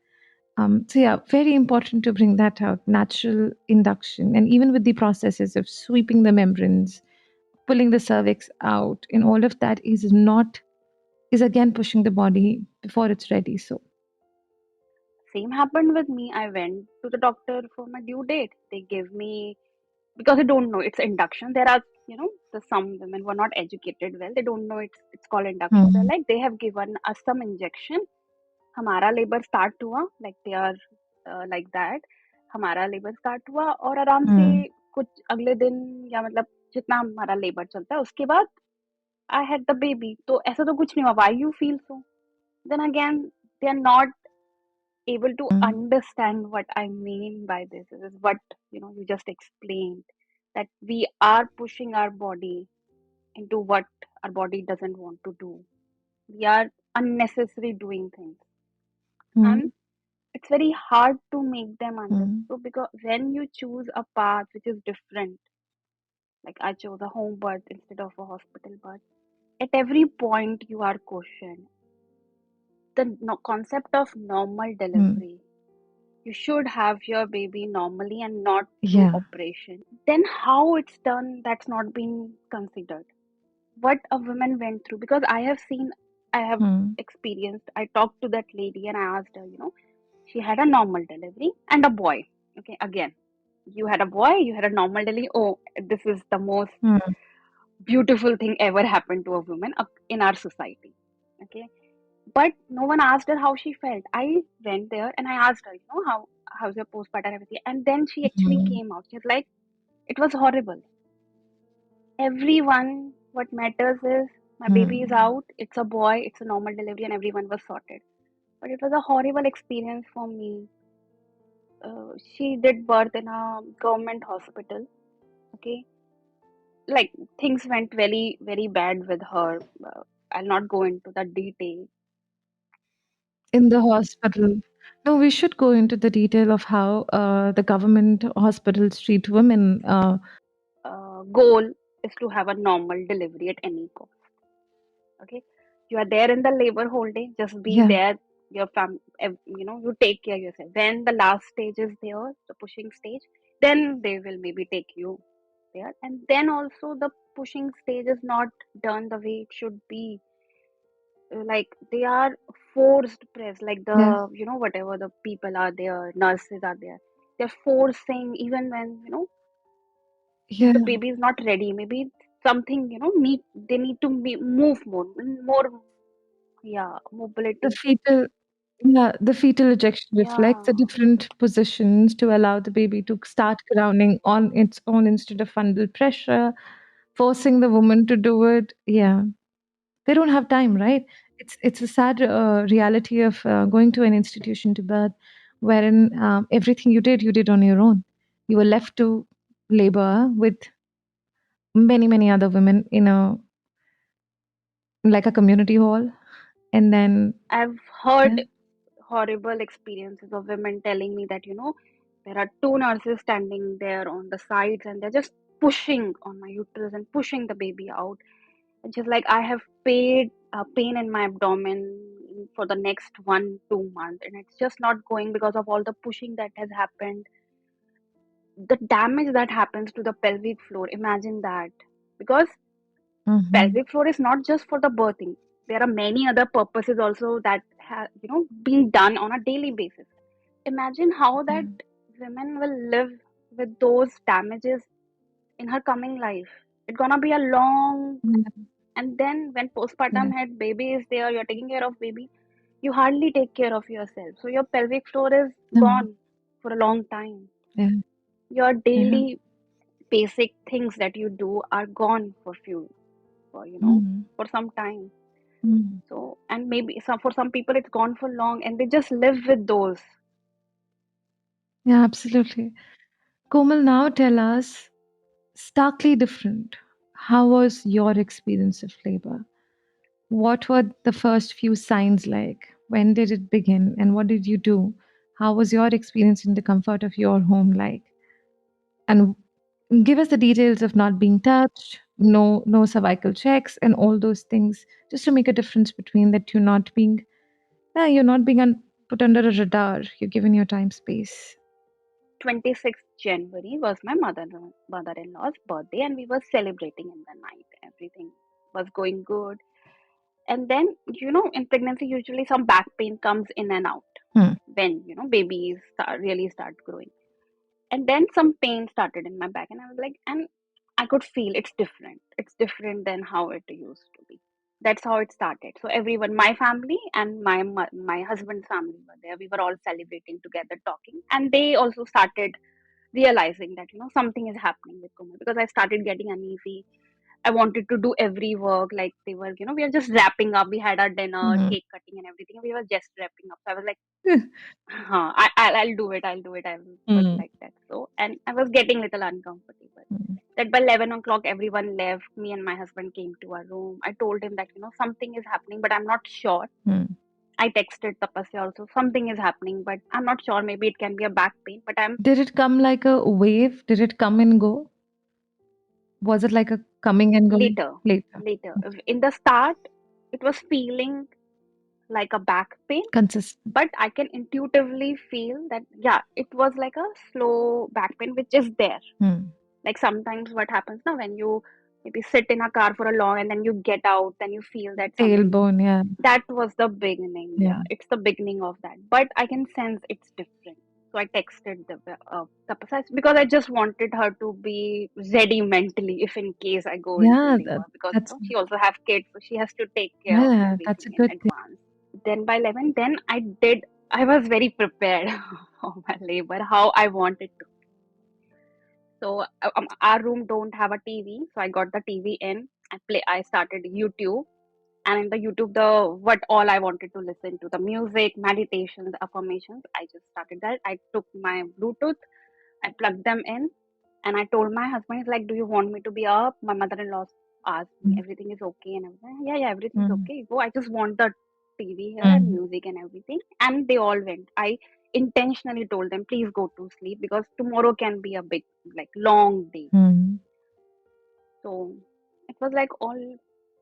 So yeah, very important to bring that out. Natural induction, and even with the processes of sweeping the membranes, pulling the cervix out, and all of that is again pushing the body before it's ready. So Same happened with me. I went to the doctor for my due date. They gave me, because I don't know, it's induction. There are, some women who are not educated well. They don't know it's called induction. They're Hmm. like, they have given us some injection. हमारा labour start हुआ, like they are like that, हमारा labour start हुआ और आराम से Hmm. कुछ अगले दिन, या मतलब जितना हमारा लेबर चलता है उसके बाद आई हैड द बेबी. तो ऐसा तो कुछ नहीं हुआ, why you feel so? Then again they are not able to Hmm. understand what I mean by this. This is what you just explained, that we are pushing our body into what our body doesn't want to do. We are unnecessary doing things, Hmm. and it's very hard to make them understand. Hmm. So because when you choose a path which is different, like I chose a home birth instead of a hospital birth, at every point you are questioned. The concept of normal Hmm. delivery, you should have your baby normally and not through Yeah. operation. Then how it's done, that's not been considered. What a woman went through, because I have seen, I have Hmm. experienced, I talked to that lady and I asked her, she had a normal delivery and a boy. Okay, again, you had a boy, you had a normal delivery. Oh, this is the most Hmm. beautiful thing ever happened to a woman in our society. Okay, but no one asked her how she felt. I went there and I asked her, how's your postpartum and everything, and then she actually Hmm. came out. She's like, it was horrible. Everyone, what matters is my baby is Hmm. out. It's a boy. It's a normal delivery, and everyone was sorted. But it was a horrible experience for me. She did birth in a government hospital. Okay, like things went very very bad with her. I'll not go into the detail. In the hospital. No, we should go into the detail of how the government hospitals treat women. Goal is to have a normal delivery at any cost. Okay, you are there in the labor whole day, just be Yeah. there. Your you take care of yourself. When the last stage is there, the pushing stage, then they will maybe take you there. And then also the pushing stage is not done the way it should be. Like they are forced press, like Yeah. the whatever the people are there, nurses are there, they're forcing, even when Yeah. the baby is not ready, maybe something they need to move more, yeah, The mobility. fetal Yeah, the fetal ejection reflex the Yeah, different positions to allow the baby to start crowning on its own instead of fundal pressure, forcing the woman to do it. Yeah, they don't have time, right? It's a sad reality of going to an institution to birth, wherein everything you did on your own. You were left to labor with many other women in a like a community hall, and then I've yeah. heard horrible experiences of women telling me that there are two nurses standing there on the sides and they're just pushing on my uterus and pushing the baby out. And she's like, I have paid pain in my abdomen for the next 1 2 months, and it's just not going because of all the pushing that has happened. The damage that happens to the pelvic floor, imagine that. Because Mhm. pelvic floor is not just for the birthing. There are many other purposes also that have being done on a daily basis. Imagine how Yeah. that women will live with those damages in her coming life. It's gonna be a long. Yeah. And then when Yeah. postpartum head baby is there, you're taking care of baby, you hardly take care of yourself, so your pelvic floor is No. gone for a long time. Yeah. Your Yeah. daily basic things that you do are gone for few, for Mhm. for some time. Mhm. So, and maybe for some people it's gone for long and they just live with those. Yeah, absolutely. Komal, now tell us starkly different. How was your experience of labor? What were the first few signs like? When did it begin? And what did you do? How was your experience in the comfort of your home like? And give us the details of not being touched, no cervical checks, and all those things, just to make a difference between that you're not being put under a radar. You're given your time space. 26th January was my mother-in-law's birthday, and we were celebrating in the night. Everything was going good. And then, in pregnancy, usually some back pain comes in and out. Hmm. when babies really start growing. And then some pain started in my back, and I was like, and I could feel it's different than how it used to be. That's how it started. So everyone, my family and my husband's family were there. We were all celebrating together, talking, and they also started realizing that something is happening with Komal, because I started getting uneasy. I wanted to do every work, like they were, we are just wrapping up. We had our dinner, Hmm. cake cutting, and everything. We were just wrapping up. So I was like, I'll do it. I'll do it. I was Hmm. like that. So, and I was getting a little uncomfortable. Hmm. That by 11 o'clock, everyone left. Me and my husband came to our room. I told him that, something is happening, but I'm not sure. Hmm. I texted Tapasia also, something is happening, but I'm not sure. Maybe it can be a back pain, but I'm Did it come like a wave? Did it come and go? Was it like a coming and going later. later? Later. In the start, it was feeling like a back pain, Consistent. but I can intuitively feel that, yeah, it was like a slow back pain, which is there. Hmm. Like sometimes what happens now, when you maybe sit in a car for a long and then you get out, then you feel that something. Tailbone, yeah. That was the beginning. Yeah. Yeah, it's the beginning of that. But I can sense it's different. So I texted the Tapasia, because I just wanted her to be ready mentally if in case I go into Yeah, labor, because that's she also have kids, so she has to take care of yeah, that's a everything in good thing. advance. Then by 11, then I was very prepared for my labor, how I wanted to. So our room don't have a TV, so I got the TV in. I started YouTube, and in the YouTube, the what all I wanted to listen to, the music, meditations, affirmations. I just started that. I took my Bluetooth, I plugged them in, and I told my husband, he's like, "Do you want me to be up?" My mother-in-law asked me, Mm. "Everything is okay?" And I was like, "Yeah, yeah, everything's Mm. okay. Go. I just want the TV here and Mm. music and everything." And they all went. I intentionally told them, "Please go to sleep, because tomorrow can be a big, like, long day." Mm. So it was like all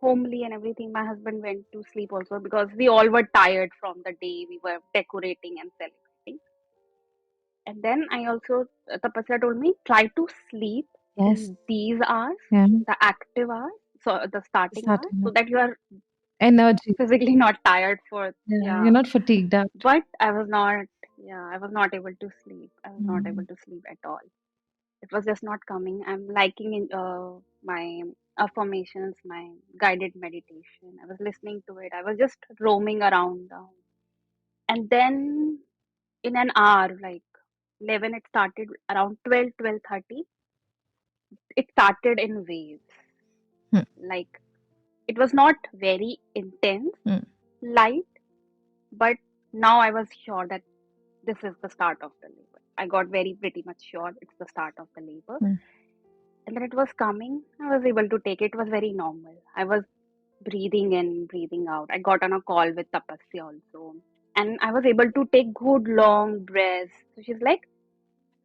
homely and everything. My husband went to sleep also, because we all were tired from the day we were decorating and celebrating. And then I also, Tapasya told me, try to sleep Yes. in these hours, Yeah. the active hours, so the starting hours, Starting so up. that you are Energy. physically not tired for, Yeah, you're yeah. not fatigued out. But I was not able to sleep. I was not able Mm. to sleep at all. It was just not coming. I'm liking my affirmations, my guided meditation. I was listening to it. I was just roaming around. And then in an hour, like 11, it started around 12:30. It started in waves. Mm. Like it was not very intense, Mm. light, but now I was sure that this is the start of the labor. I got very pretty much sure it's the start of the labor. Mm. And then it was coming. I was able to take it. It was very normal. I was breathing in, breathing out. I got on a call with Tapasya also. And I was able to take good long breaths. So she's like,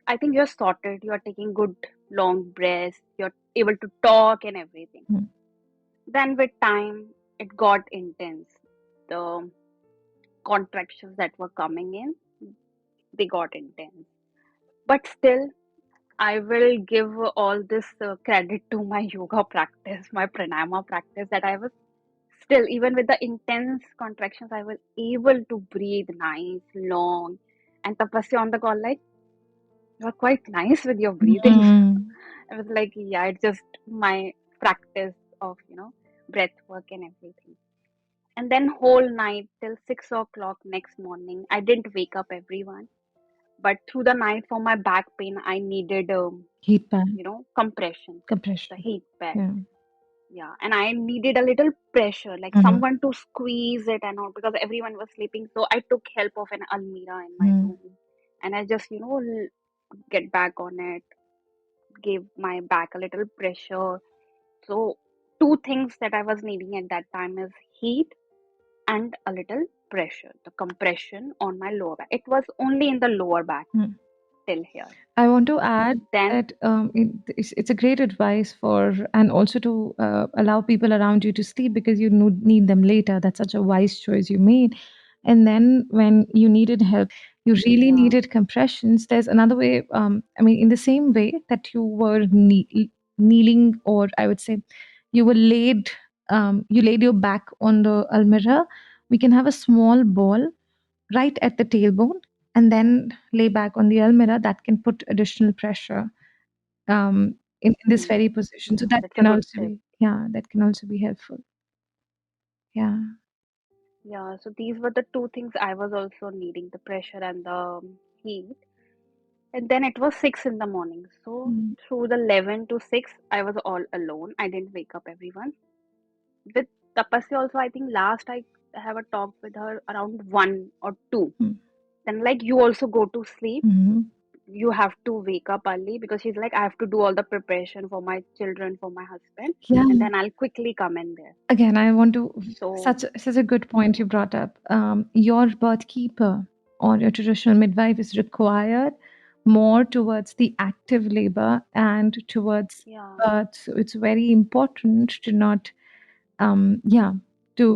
I think you're sorted. You're taking good long breaths. You're able to talk and everything. Mm. Then with time, it got intense. The contractions that were coming in, they got intense. But still, I will give all this credit to my yoga practice, my pranayama practice, that I was still, even with the intense contractions, I was able to breathe nice, long. And Tapasya on the call, like, you're quite nice with your breathing. Mm. I was like, yeah, it's just my practice of, breath work and everything. And then whole night till 6 o'clock next morning, I didn't wake up everyone. But through the night for my back pain, I needed, Heat pad. compression, the Compression. heat pad. Yeah. Yeah, and I needed a little pressure, like Mm-hmm. someone to squeeze it and all, because everyone was sleeping. So I took help of an almirah in my Mm. room, and I just, get back on it, gave my back a little pressure. So two things that I was needing at that time is heat and a little pressure, the compression on my lower back. It was only in the lower back Mm. till here. I want to add Then, that it's a great advice for, and also to allow people around you to sleep because you need them later. That's such a wise choice you made. And then when you needed help, you really yeah, needed compressions. There's another way. I mean, in the same way that you were kneeling, or I would say, you were you laid your back on the almirah. We can have a small ball right at the tailbone, and then lay back on the almirah. That can put additional pressure in this Hmm. very position. So Yeah, that that's a can good also tip. be, yeah, that can also be helpful. Yeah. Yeah, so these were the two things I was also needing, the pressure and the heat. And then it was 6 in the morning. So Mm, through the 11 to 6, I was all alone. I didn't wake up everyone. With Tapasya also, I think last I have a talk with her around 1 or 2. mm, Then like you also go to sleep. mhm. You have to wake up early because she's like, I have to do all the preparation for my children, for my husband, Yeah. and then I'll quickly come in there. Again, I want to, So such a good point you brought up. Your birth keeper or your traditional midwife is required more towards the active labor and towards yeah, birth. So it's very important to not, yeah, to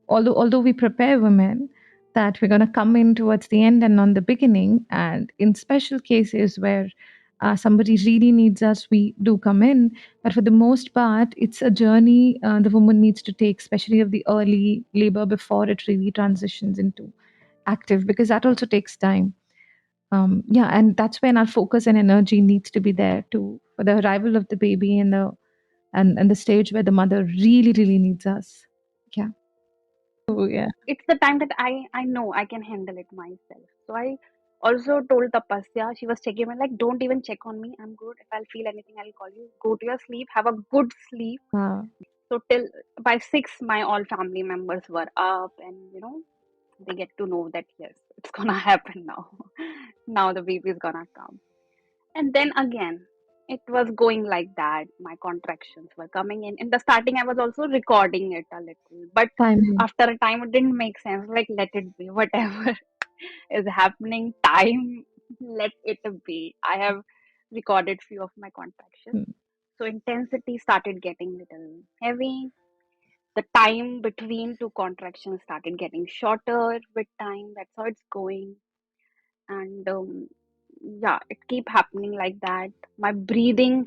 although we prepare women that we're going to come in towards the end and not the beginning, and in special cases where somebody really needs us, we do come in. But for the most part, it's a journey the woman needs to take, especially of the early labor before it really transitions into active, because that also takes time. Yeah, and that's when our focus and energy needs to be there to for the arrival of the baby and the stage where the mother really really needs us. Yeah. Oh yeah. it's the time that I know I can handle it myself. So I also told Tapasya, she was checking me like, don't even check on me. I'm good. If I'll feel anything, I'll call you. Go to your sleep. Have a good sleep. Wow. So till by 6, my all family members were up, and they get to know that yes, it's gonna happen now. Now the baby is gonna come. And then again, it was going like that. My contractions were coming in. In the starting, I was also recording it a little, but Timing. after a time, it didn't make sense. Like, let it be, whatever is happening, time, let it be. I have recorded few of my contractions. Mm, So intensity started getting little heavy. The time between two contractions started getting shorter with time. That's how it's going. And yeah, it keep happening like that. My breathing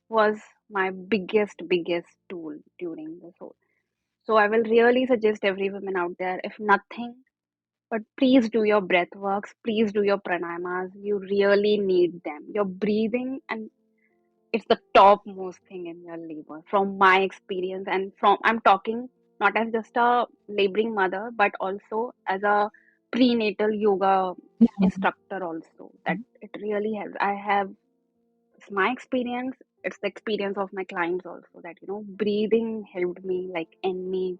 was my biggest tool during this whole. So I will really suggest every woman out there, if nothing, but please do your breath works, please do your pranayamas. You really need them. Your breathing, and it's the topmost thing in your labor from my experience, and from I'm talking not as just a laboring mother, but also as a prenatal yoga yeah. instructor also, that it really helps. I have, it's my experience, it's the experience of my clients also, that breathing helped me like anything.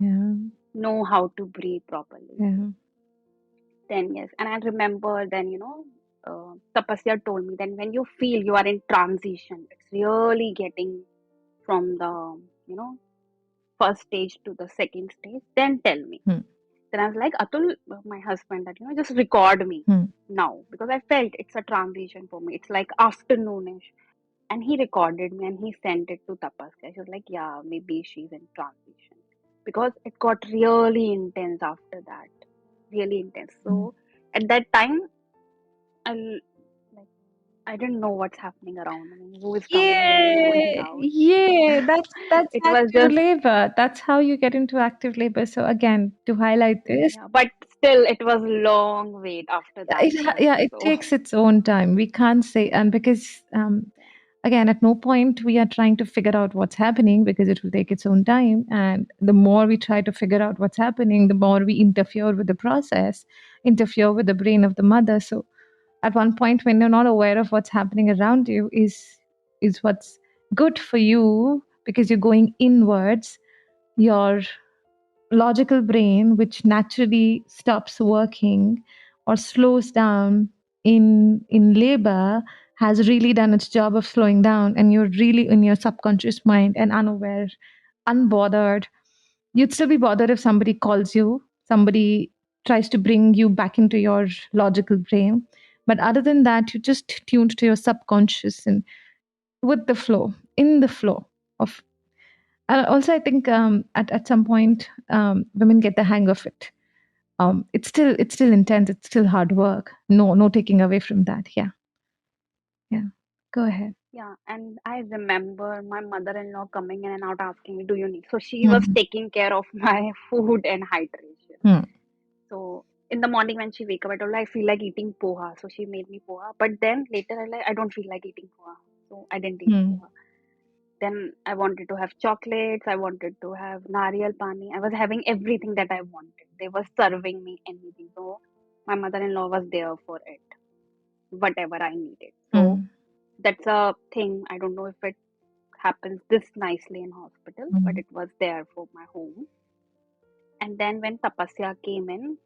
Yeah. Know how to breathe properly. Yeah. Then yes, and I remember then Tapasya told me, then when you feel you are in transition, it's really getting from the you know first stage to the second stage, then tell me. Mm, Then I was like, Atul, my husband, that just record me mm, now, because I felt it's a transition for me. It's like afternoonish, and he recorded me and he sent it to Tapasya. She was like, yeah, maybe she's in transition, because it got really intense after that, really intense. mm. So at that time, I like I didn't know what's happening around me, who is coming in, who is going Yeah, out. yeah, that's It was active just, labor. That's how you get into active labor. So again, to highlight this, yeah, but still, it was long wait after that too. yeah, it So takes its own time. We can't say, and because again, at no point we are trying to figure out what's happening, because it will take its own time. And the more we try to figure out what's happening, the more we interfere with the process, interfere with the brain of the mother. So at one point, when you're not aware of what's happening around you, is what's good for you, because you're going inwards. Your logical brain, which naturally stops working or slows down in labor, has really done its job of slowing down, and you're really in your subconscious mind and unaware, unbothered. You'd still be bothered if somebody calls you, somebody tries to bring you back into your logical brain, but other than that, you're just tuned to your subconscious and with the flow, in the flow of. And also, I think at some point, women get the hang of it. It's still intense. It's still hard work. No taking away from that. Yeah, yeah. Go ahead. yeah, and I remember my mother-in-law coming in and out asking me, "Do you need?" So she was Hmm. taking care of my food and hydration. Hmm. So In the morning when she wake up, I told her I feel like eating poha, so she made me poha. But then later I don't feel like eating poha, so I didn't eat Hmm. poha. Then I wanted to have chocolates. I wanted to have nariyal pani. I was having everything that I wanted. They were serving me anything. So my mother-in-law was there for it, whatever I needed. So Hmm. that's a thing. I don't know if it happens this nicely in hospital, but Hmm. it was there for my home. And then when Tapasia came in,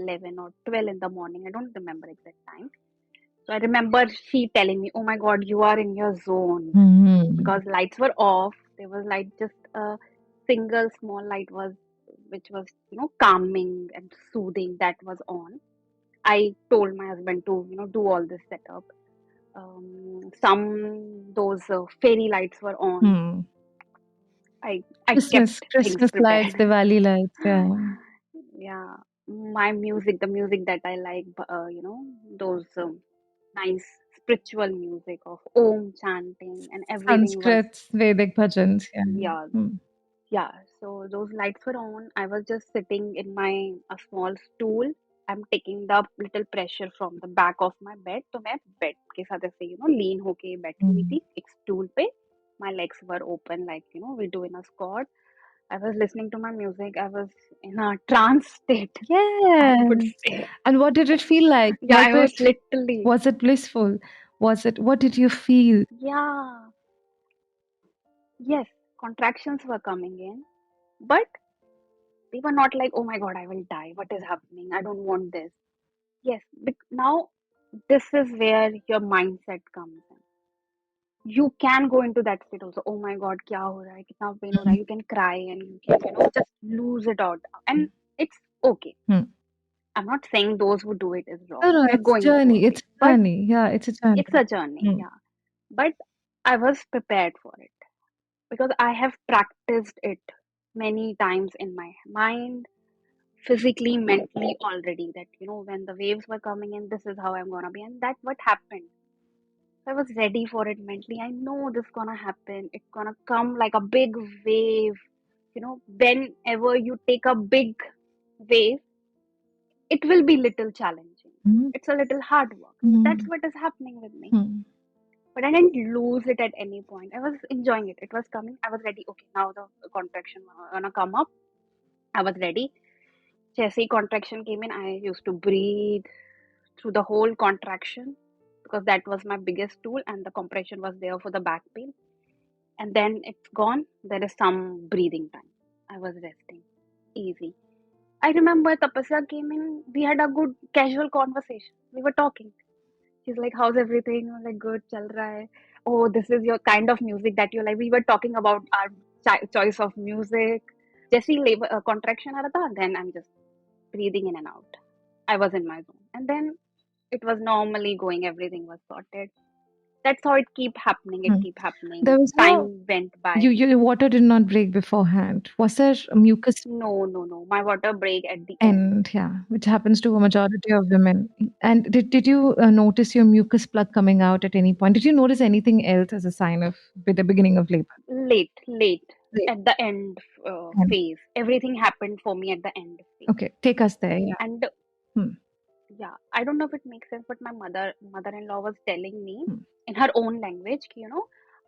11 or 12 in the morning, I don't remember exact time. So I remember she telling me, "Oh my God, you are in your zone," Hmm. because lights were off. There was like just a single small light was, which was calming and soothing, that was on. I told my husband to do all this setup. Some those fairy lights were on. Hmm. I Christmas, kept things Christmas lights, prepared. Diwali lights. Yeah. Yeah, my music, the music that I like, those nice spiritual music of Om chanting and everything was, Sanskrits, Vedic bhajans. Yeah. yeah, Hmm. yeah. So those lights were on. I was just sitting in my a small stool. I'm taking the little pressure from the back of my bed. तो मैं bed के साथ ऐसे lean होके बैठी हुई Hmm. थी एक stool पे. My legs were open like we do in a squat. I was listening to my music. I was in a trance state, I would Yes. say. And what did it feel like? Yeah, I was literally, Was it blissful? What did you feel? yeah, yes, contractions were coming in, but they were not like, oh my God, I will die. What is happening? I don't want this. Yes, now this is where your mindset comes in. You can go into that state also. Oh my God, क्या हो रहा है? कितना pain हो रहा Hmm. है? You can cry and you can, just lose it out. And it's okay. Hmm. I'm not saying those who do it is No, wrong. no, They're it's a going through a journey. It's phase. a But journey. Yeah, it's a it's journey. a journey, Hmm. yeah. But I was prepared for it because I have practiced it many times in my mind, physically, mentally already. That, when the waves were coming in, this is how I'm gonna be. And that's what happened. So I was ready for it mentally. I know this gonna happen. It's gonna come like a big wave. Whenever you take a big wave, it will be little challenging. Hmm. It's a little hard work. That's Hmm. what is happening with me. Hmm. But I didn't lose it at any point. I was enjoying it. It was coming. I was ready. Okay, now the contraction gonna come up. I was ready. जैसे ही contraction came in, I used to breathe through the whole contraction because that was my biggest tool, and the compression was there for the back pain. And then it's gone. There is some breathing time. I was resting. Easy. I remember Tapasia came in. We had a good casual conversation. We were talking. She's like, "How's everything?" I was like, "Good, chal raha hai." "Oh, this is your kind of music that you like." We were talking about our choice of music. जैसे ही labor contraction आ रहा था, then I'm just breathing in and out. I was in my zone, and then it was normally going. Everything was sorted. That's how it keep happening. It Hmm. keep happening. There was Time no went by. your water did not break beforehand. Was there a mucus No, no, no. My water break at the end. end? Yeah, which happens to a majority of women. And did you notice your mucus plug coming out at any point? Did you notice anything else as a sign of the beginning of labor? Late Right. at the end And phase. Everything happened for me at the end phase. okay, take us there. Yeah. And Hmm. yeah, I don't know if it makes sense, but my mother-in-law was telling me Hmm. in her own language,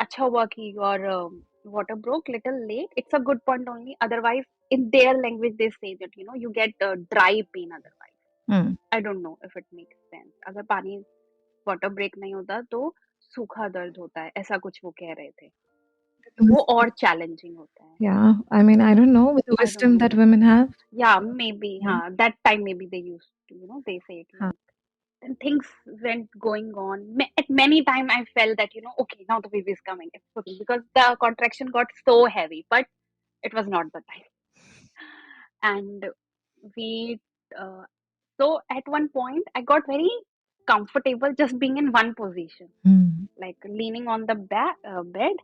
अच्छा हुआ कि your water broke little late. It's a good point only. Otherwise, in their language, they say that you get dry pain otherwise. Hmm. I don't know if it makes sense. अगर पानी water break नहीं होता तो सूखा दर्द होता है, ऐसा कुछ वो कह रहे थे. तो वो और challenging होता है. Yeah, I mean, I don't know with the I don't wisdom that know. women have. Yeah, maybe. Yeah. That time maybe they used to, they say it Huh. like. Then things went going on. At many time I felt that, okay, now the baby is coming. It's cooking because the contraction got so heavy, but it was not the time. And we, uh, so at one point I got very comfortable just being in one position, Hmm. like leaning on the bed,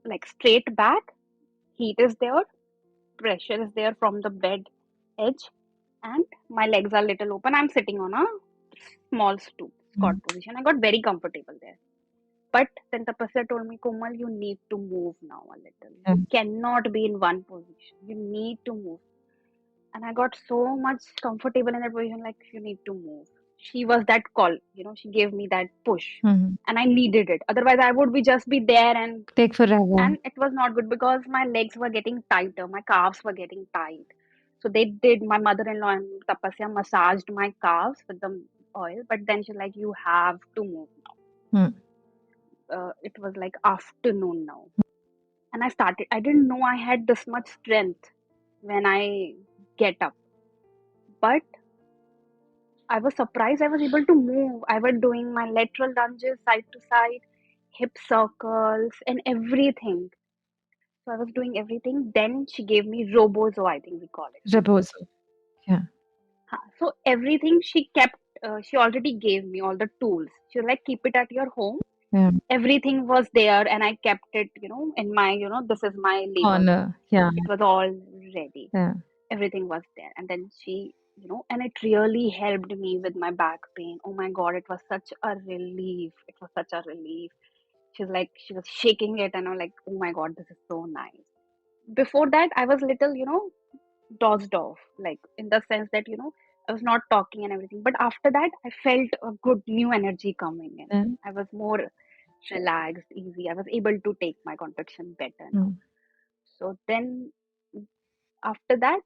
like straight back. Heat is there, pressure is there from the bed edge, and my legs are little open. I'm sitting on a small stool, Hmm. squat position. I got very comfortable there. But then Tapasya told me, Komal, you need to move now a little. Yeah. You cannot be in one position. You need to move. And I got so much comfortable in that position, like you need to move. She was that call, she gave me that push, Mhm. and I needed it. Otherwise, I would be just be there, and Take forever. it was not good because my legs were getting tighter, my calves were getting tight. So they did. My mother-in-law and Tapasia massaged my calves with the oil, but then she's like, "You have to move Mm. now." It was like afternoon now, and I started. I didn't know I had this much strength when I get up, but I was surprised I was able to move. I was doing my lateral lunges side to side, hip circles, and everything. So I was doing everything. Then she gave me Robozo, I think we call it, no? Rebozo. Yeah. So everything she kept, she already gave me all the tools. She was like, keep it at your home. Yeah. Everything was there, and I kept it, in my, this is my labor room. Corner. Yeah. It was all ready. Yeah. Everything was there. And then she, and it really helped me with my back pain. Oh my God, it was such a relief. It was such a relief. She's like, she was shaking it, and I'm like, oh my God, this is so nice. Before that, I was little, dozed off, like in the sense that, I was not talking and everything. But after that, I felt a good new energy coming in. And I was more relaxed, easy. I was able to take my contraction better now. mm. So then after that,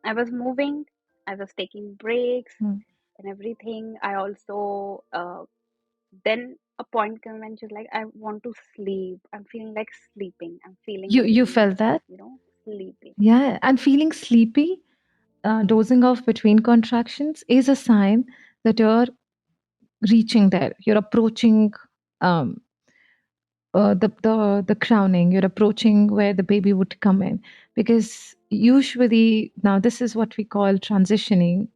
I was moving, I was taking breaks Mm. and everything. I also, then a point came when she's like, I want to sleep. I'm feeling like sleeping. I'm feeling You very, felt that? sleepy. Yeah. And feeling sleepy, dozing off between contractions is a sign that you're reaching there. You're approaching um, the crowning. You're approaching where the baby would come in, because usually now this is what we call transitioning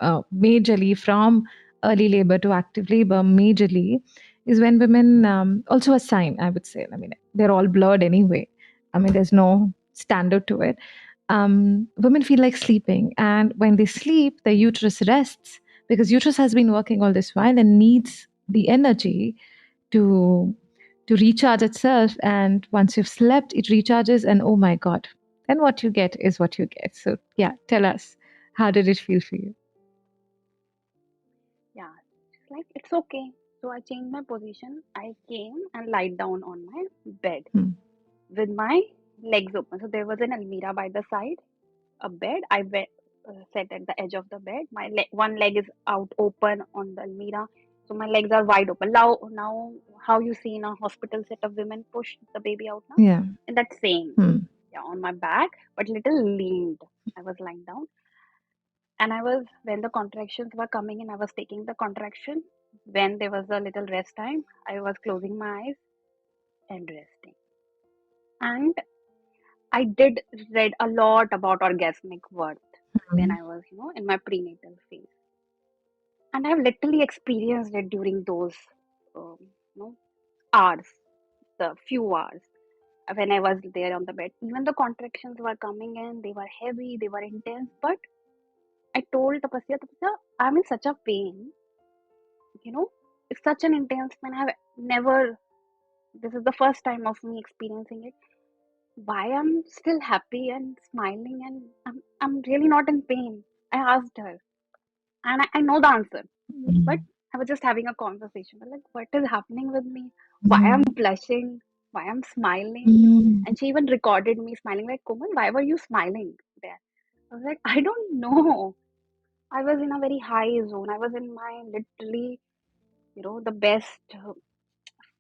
majorly from early labor to active labor. Majorly is when women, also a sign, I would say. I mean, they're all blurred anyway. I mean, there's no standard to it. Women feel like sleeping, and when they sleep, the uterus rests, because uterus has been working all this while and needs the energy to recharge itself. And once you've slept, it recharges, and oh my god, then what you get is what you get. So yeah, tell us, how did it feel for you? Yeah. She's like, it's okay. So I changed my position. I came and lied down on my bed Hmm. with my legs open. So there was an almirah by the side, a bed. Sat at the edge of the bed. My one leg is out open on the almirah. So my legs are wide open. Now, how you see in a hospital set of women push the baby out now? Yeah. And that same, Hmm. yeah, on my back, but little leaned. I was lying down. And when the contractions were coming in, I was taking the contraction. When there was a little rest time, I was closing my eyes and resting. And I did read a lot about orgasmic worth when Hmm. I was, in my prenatal phase. And I've literally experienced it during those, um, hours, the few hours when I was there on the bed. Even the contractions were coming in, they were heavy, they were intense. But I told Tapasia, I'm in such a pain, you know, it's such an intense pain. I've never, this is the first time of me experiencing it. Why I'm still happy and smiling, and I'm really not in pain. I asked her, and I know the answer, but Hmm. I was just having a conversation. Like, what is happening with me? Why I'm Hmm. blushing? Why I'm smiling? Hmm. And she even recorded me smiling. Like, Komal, why were you smiling there? I was like, I don't know. I was in a very high zone. I was in my literally, the best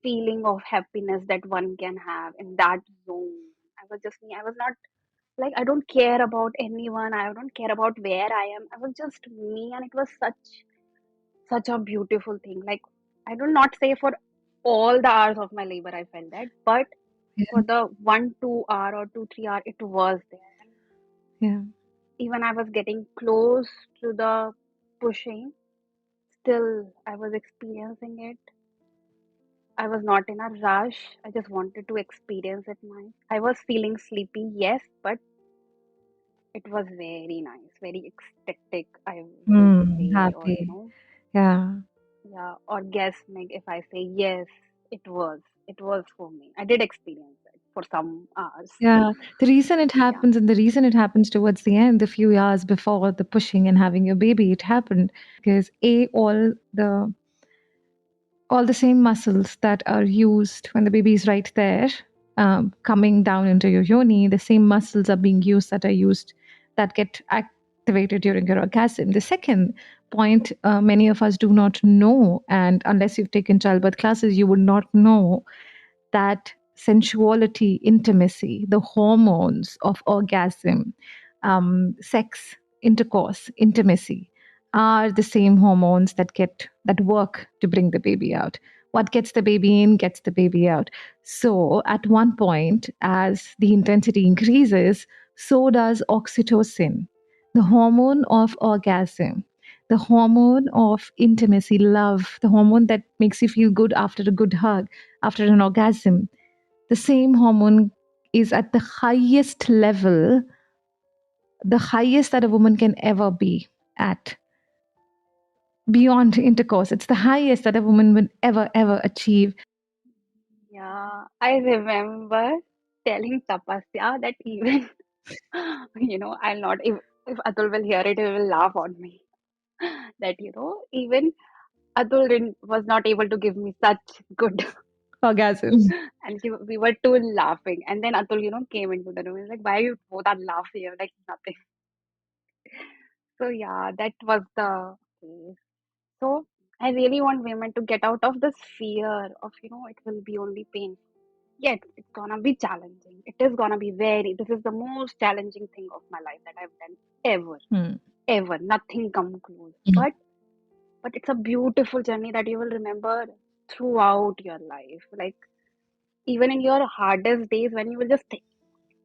feeling of happiness that one can have in that zone. I was just me. I was not like, I don't care about anyone. I don't care about where I am. I was just me, and it was such a beautiful thing. Like, I do not say for all the hours of my labor I felt that, but Yeah. for the 1 2 hour or 2 3 hour it was there. And Yeah. even I was getting close to the pushing, still I was experiencing it. I was not in a rush. I just wanted to experience it. I was feeling sleepy, yes, but it was very nice, very ecstatic, I will say, or Happy. Yeah. yeah, orgasmic. If I say yes, it was for me. I did experience it. for some hours. Yeah, the reason it Yeah. happens and the reason it happens towards the end, the few hours before the pushing and having your baby, it happened because all the same muscles that are used when the baby is right there, coming down into your yoni, the same muscles are being used that get activated during your orgasm. The second point, many of us do not know, and unless you've taken childbirth classes, you would not know that sensuality, intimacy, the hormones of orgasm, sex, intercourse, intimacy are the same hormones that work to bring the baby out. What gets the baby in gets the baby out. So at one point, as the intensity increases, so does oxytocin, the hormone of orgasm, the hormone of intimacy, love, the hormone that makes you feel good after a good hug, after an orgasm. The same hormone is at the highest level, the highest that a woman can ever be at, beyond intercourse. It's the highest that a woman will ever achieve. Yeah, I remember telling Tapasya that even, I'll not, if Atul will hear it, he will laugh on me. That, even Atul was not able to give me such good, Orgasm. and we were two laughing. And then Atul, came into the room. He's like, why you both are laughing? I'm like, nothing. So, yeah, that was the case. So, I really want women to get out of this fear of, it will be only pain. Yes, it's gonna be challenging. It is gonna be this is the most challenging thing of my life that I've done ever, Hmm. ever. Nothing come close. Hmm. But it's a beautiful journey that you will remember throughout your life. Like even in your hardest days when you will just think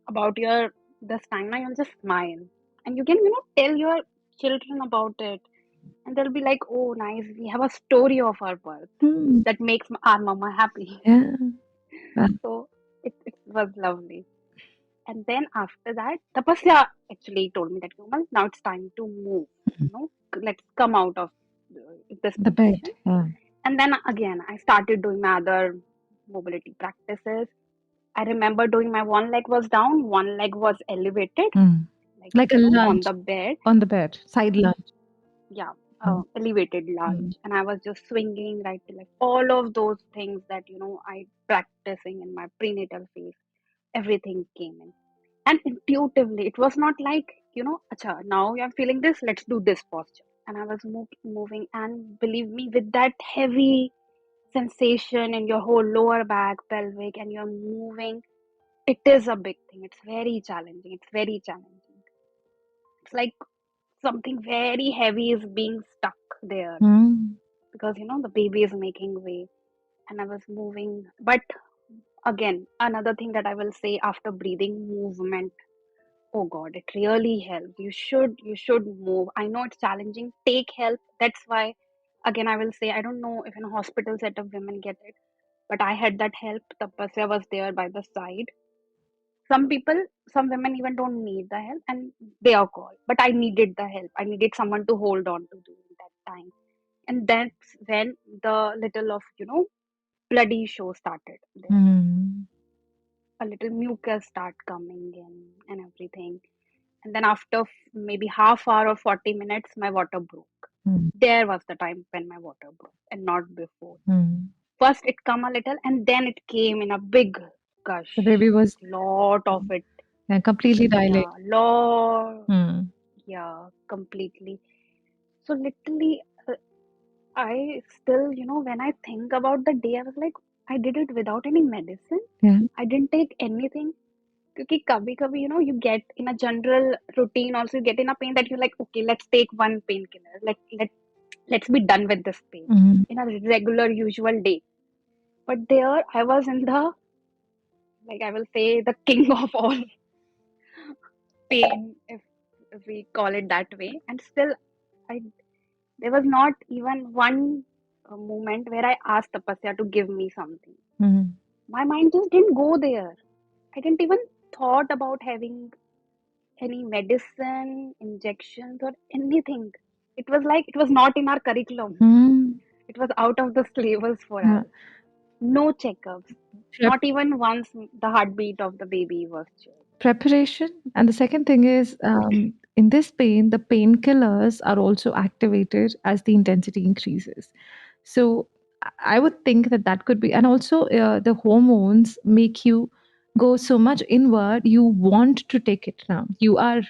about your this timeline, you'll just smile. And you can, tell your children about it. And they'll be like, oh nice, we have a story of our birth Hmm. that makes our mama happy. Yeah. Wow. So it was lovely. And then after that, Tapasya actually told me that, Komal, now it's time to move. Let's come out of this The bed. position. Yeah. And then again, I started doing my other mobility practices. I remember doing my one leg was down, one leg was elevated, Hmm. like, Like a on lunge the bed. on the bed, side lunge. Yeah, Hmm. elevated Hmm. lunge. And I was just swinging right to left. All of those things that, I practicing in my prenatal phase, everything came in. And intuitively, it was not like, acha, now I'm feeling this, let's do this posture. And I was moving, and believe me, with that heavy sensation in your whole lower back, pelvic, and you're moving, it is a big thing. It's very challenging. It's very challenging. It's like something very heavy is being stuck there Hmm. because, the baby is making way. And I was moving. But again, another thing that I will say after breathing movement. Oh God, it really helps. You should move. I know it's challenging. Take help. That's why, again, I will say I don't know if in a hospital setup women get it, but I had that help. Tapasya was there by the side. Some people, some women even don't need the help, and they are called. But I needed the help. I needed someone to hold on to during that time, and that's when the little of bloody show started there. Hmm. A little mucus start coming in and everything. And then after maybe half hour or 40 minutes, my water broke. Hmm. There was the time when my water broke and not before. Hmm. First it come a little and then it came in a big The gush, baby like was lot of it. completely dilated. Yeah, lot. Hmm. Yeah, completely. So literally, I still, when I think about the day, I was like, I did it without any medicine. Yeah. I didn't take anything. क्योंकि कभी कभी you get in a general routine also you get in a pain that you're like okay, let's take one painkiller, let's be done with this pain Hmm. in a regular usual day. But there I was in the, like, I will say, the king of all pain, if we call it that way. And still I there was not even one moment where I asked Tapasya to give me something. Hmm. My mind just didn't go there. I didn't even thought about having any medicine, injections, or anything. It was like it was not in our curriculum. Hmm. It was out of the syllabus for Yeah. us. No checkups. Prep- Not even once the heartbeat of the baby was checked. Preparation. And the second thing is, in this pain, the painkillers are also activated as the intensity increases. So I would think that that could be, and also the hormones make you go so much inward. You want to take it now. You are,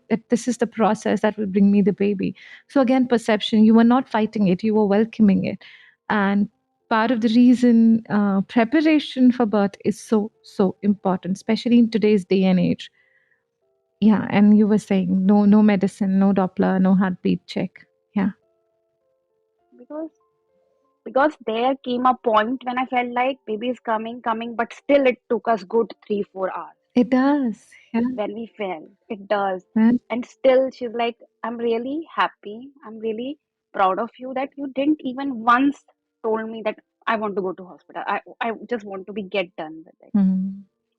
that this is the process that will bring me the baby. So again, perception. You were not fighting it. You were welcoming it, and part of the reason preparation for birth is so important, especially in today's day and age. Yeah, and you were saying no medicine, no Doppler, no heartbeat check. Yeah, Because there came a point when I felt like baby is coming, but still it took us good 3-4 hours it does. Yeah, when we fell. It does. yeah. And still she's like, I'm really happy. I'm really proud of you that you didn't even once told me that I want to go to hospital. I just want to be get done with it. Hmm.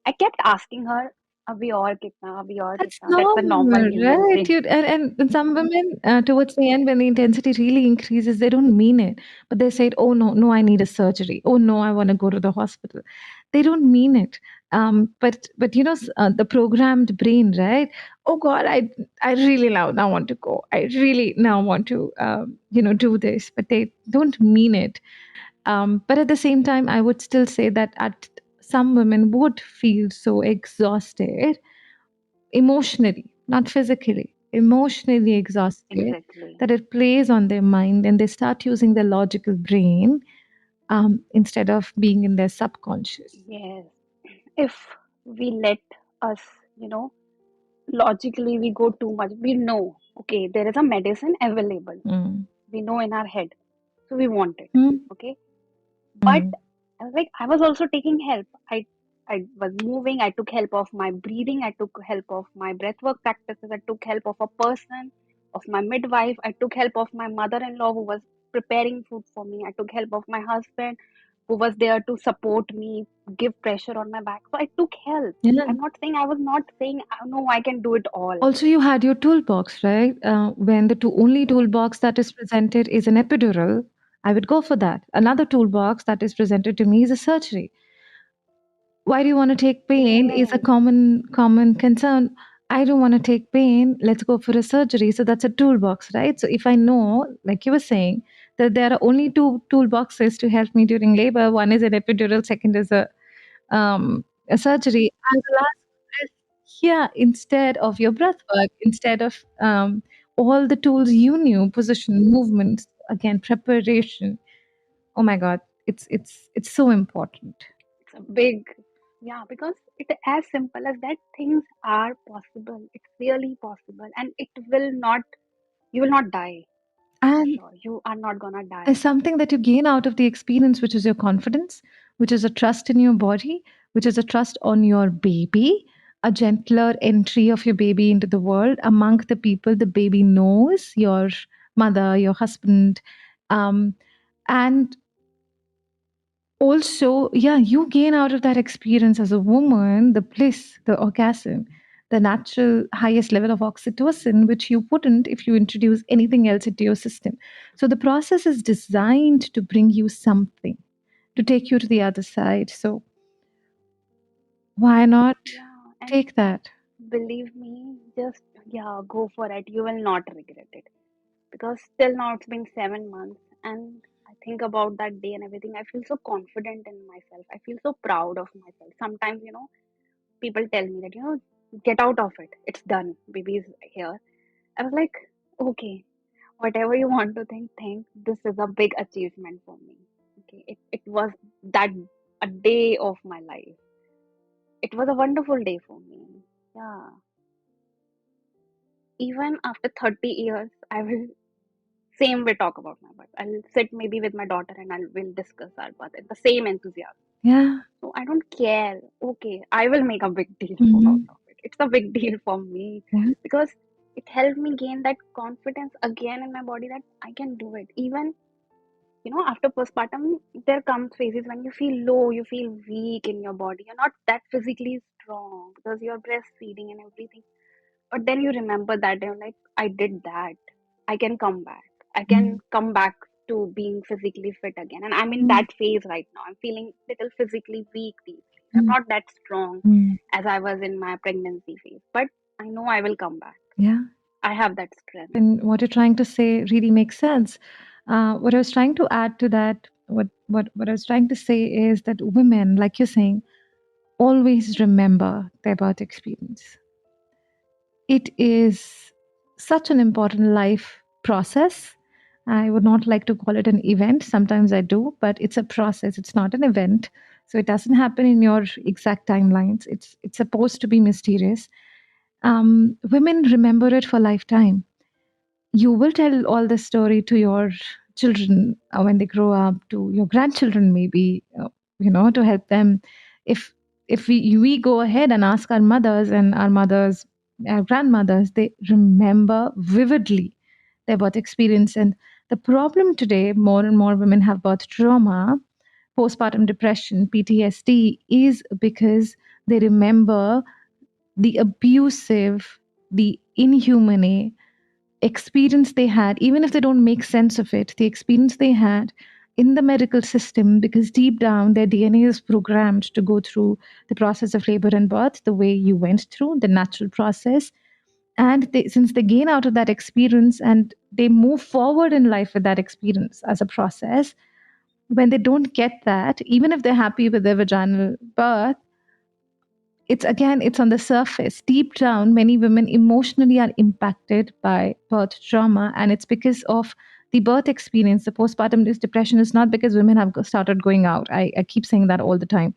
I kept asking her, abhi aur That's kitna? That's a normal normal, human right? thing. And some women, towards the end, when the intensity really increases, they don't mean it. But they say, oh, no, no, I need a surgery. Oh, no, I want to go to the hospital. They don't mean it. But the programmed brain, right? Oh, God, I really now want to go. I really now want to, do this. But they don't mean it. But at the same time, I would still say that some women would feel so exhausted emotionally, not physically, emotionally exhausted, Exactly. that it plays on their mind and they start using their logical brain instead of being in their subconscious. Yes. If we let us, you know, logically we go too much, we know, okay, there is a medicine available. Mm. We know in our head. So we want it. Mm. Okay. But Mm. I was like, I was also taking help. I was moving, I took help of my breathing, I took help of my breathwork practices, I took help of a person, of my midwife, I took help of my mother-in-law who was preparing food for me, I took help of my husband who was there to support me, give pressure on my back. So I took help. Yeah. I was not saying, no, I can do it all. Also, you had your toolbox, right? When the only toolbox that is presented is an epidural, I would go for that. Another toolbox that is presented to me is a surgery. Why do you want to take pain is a Yes, common concern. I don't want to take pain, let's go for a surgery. So that's a toolbox, right? So if I know, like you were saying, that there are only two toolboxes to help me during labor, one is an epidural, second is a surgery, and the last one is, yeah, instead of your breath work, instead of all the tools you knew, position, movements, again, preparation. Oh my god, it's so important. it's a big, yeah, because it as simple as that things are possible. It's really possible, and it will not. You will not die for And sure. You are not gonna there's die. something that you gain out of the experience, which is your confidence, which is a trust in your body, which is a trust on your baby, a gentler entry of your baby into the world among the people the baby knows, your mother, your husband. Um, and also, yeah, you gain out of that experience as a woman the bliss, the orgasm, the natural highest level of oxytocin, which you wouldn't if you introduce anything else into your system. So the process is designed to bring you something, to take you to the other side. So why not Yeah, and take that? believe me, just yeah, go for it. You will not regret it because till now it's been 7 months, and I think about that day and everything. I feel so confident in myself. I feel so proud of myself. Sometimes, people tell me that, get out of it. It's done. Baby is here. I was like, okay, whatever you want to think. This is a big achievement for me. Okay, it was that a day of my life. It was a wonderful day for me. Yeah. Even after 30 years, I will same way talk about my birth. I'll sit maybe with my daughter and we'll discuss our birth with the same enthusiasm. Yeah. So I don't care. Okay, I will make a big deal out Hmm. of it. It's a big deal for me Yeah. because it helped me gain that confidence again in my body that I can do it. Even, after postpartum, there comes phases when you feel low, you feel weak in your body. You're not that physically strong because you're breastfeeding and everything. But then you remember that you're like, I did that. I can come back. I can Mm. come back to being physically fit again. And I'm in Mm, that phase right now. I'm feeling little physically weak these days. I'm mm, not that strong mm. as I was in my pregnancy phase, but I know I will come back. Yeah. I have that strength. And what you're trying to say really makes sense. What I was trying to add to that, what I was trying to say is that women, like you're saying, always remember their birth experience. It is such an important life process. I would not like to call it an event. Sometimes I do, but it's a process. It's not an event. So it doesn't happen in your exact timelines. It's supposed to be mysterious. Women remember it for lifetime. You will tell all this story to your children when they grow up, to your grandchildren maybe, to help them. If we go ahead and ask our mothers and our grandmothers, they remember vividly their birth experience. And the problem today, more and more women have birth trauma, postpartum depression, PTSD, is because they remember the abusive, the inhumane experience they had, even if they don't make sense of it, the experience they had in the medical system, because deep down their DNA is programmed to go through the process of labor and birth the way you went through the natural process. And since they gain out of that experience and they move forward in life with that experience as a process, when they don't get that, even if they're happy with their vaginal birth, it's on the surface. Deep down, many women emotionally are impacted by birth trauma, and it's because of the birth experience. The postpartum depression is not because women have started going out. I keep saying that all the time.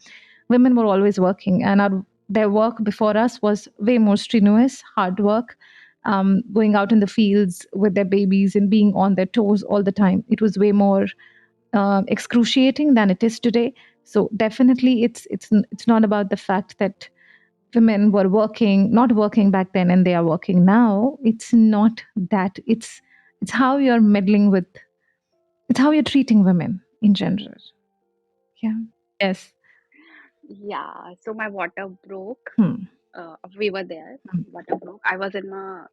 Women were always working, and their work before us was way more strenuous, hard work, going out in the fields with their babies and being on their toes all the time. It was way more excruciating than it is today. So definitely, it's not about the fact that women were not working back then and they are working now. It's not that. It's how you're meddling with, it's how you're treating women in general. Yeah. Yes. Yeah, so my water broke. Hmm. We were there. Water broke. I was in a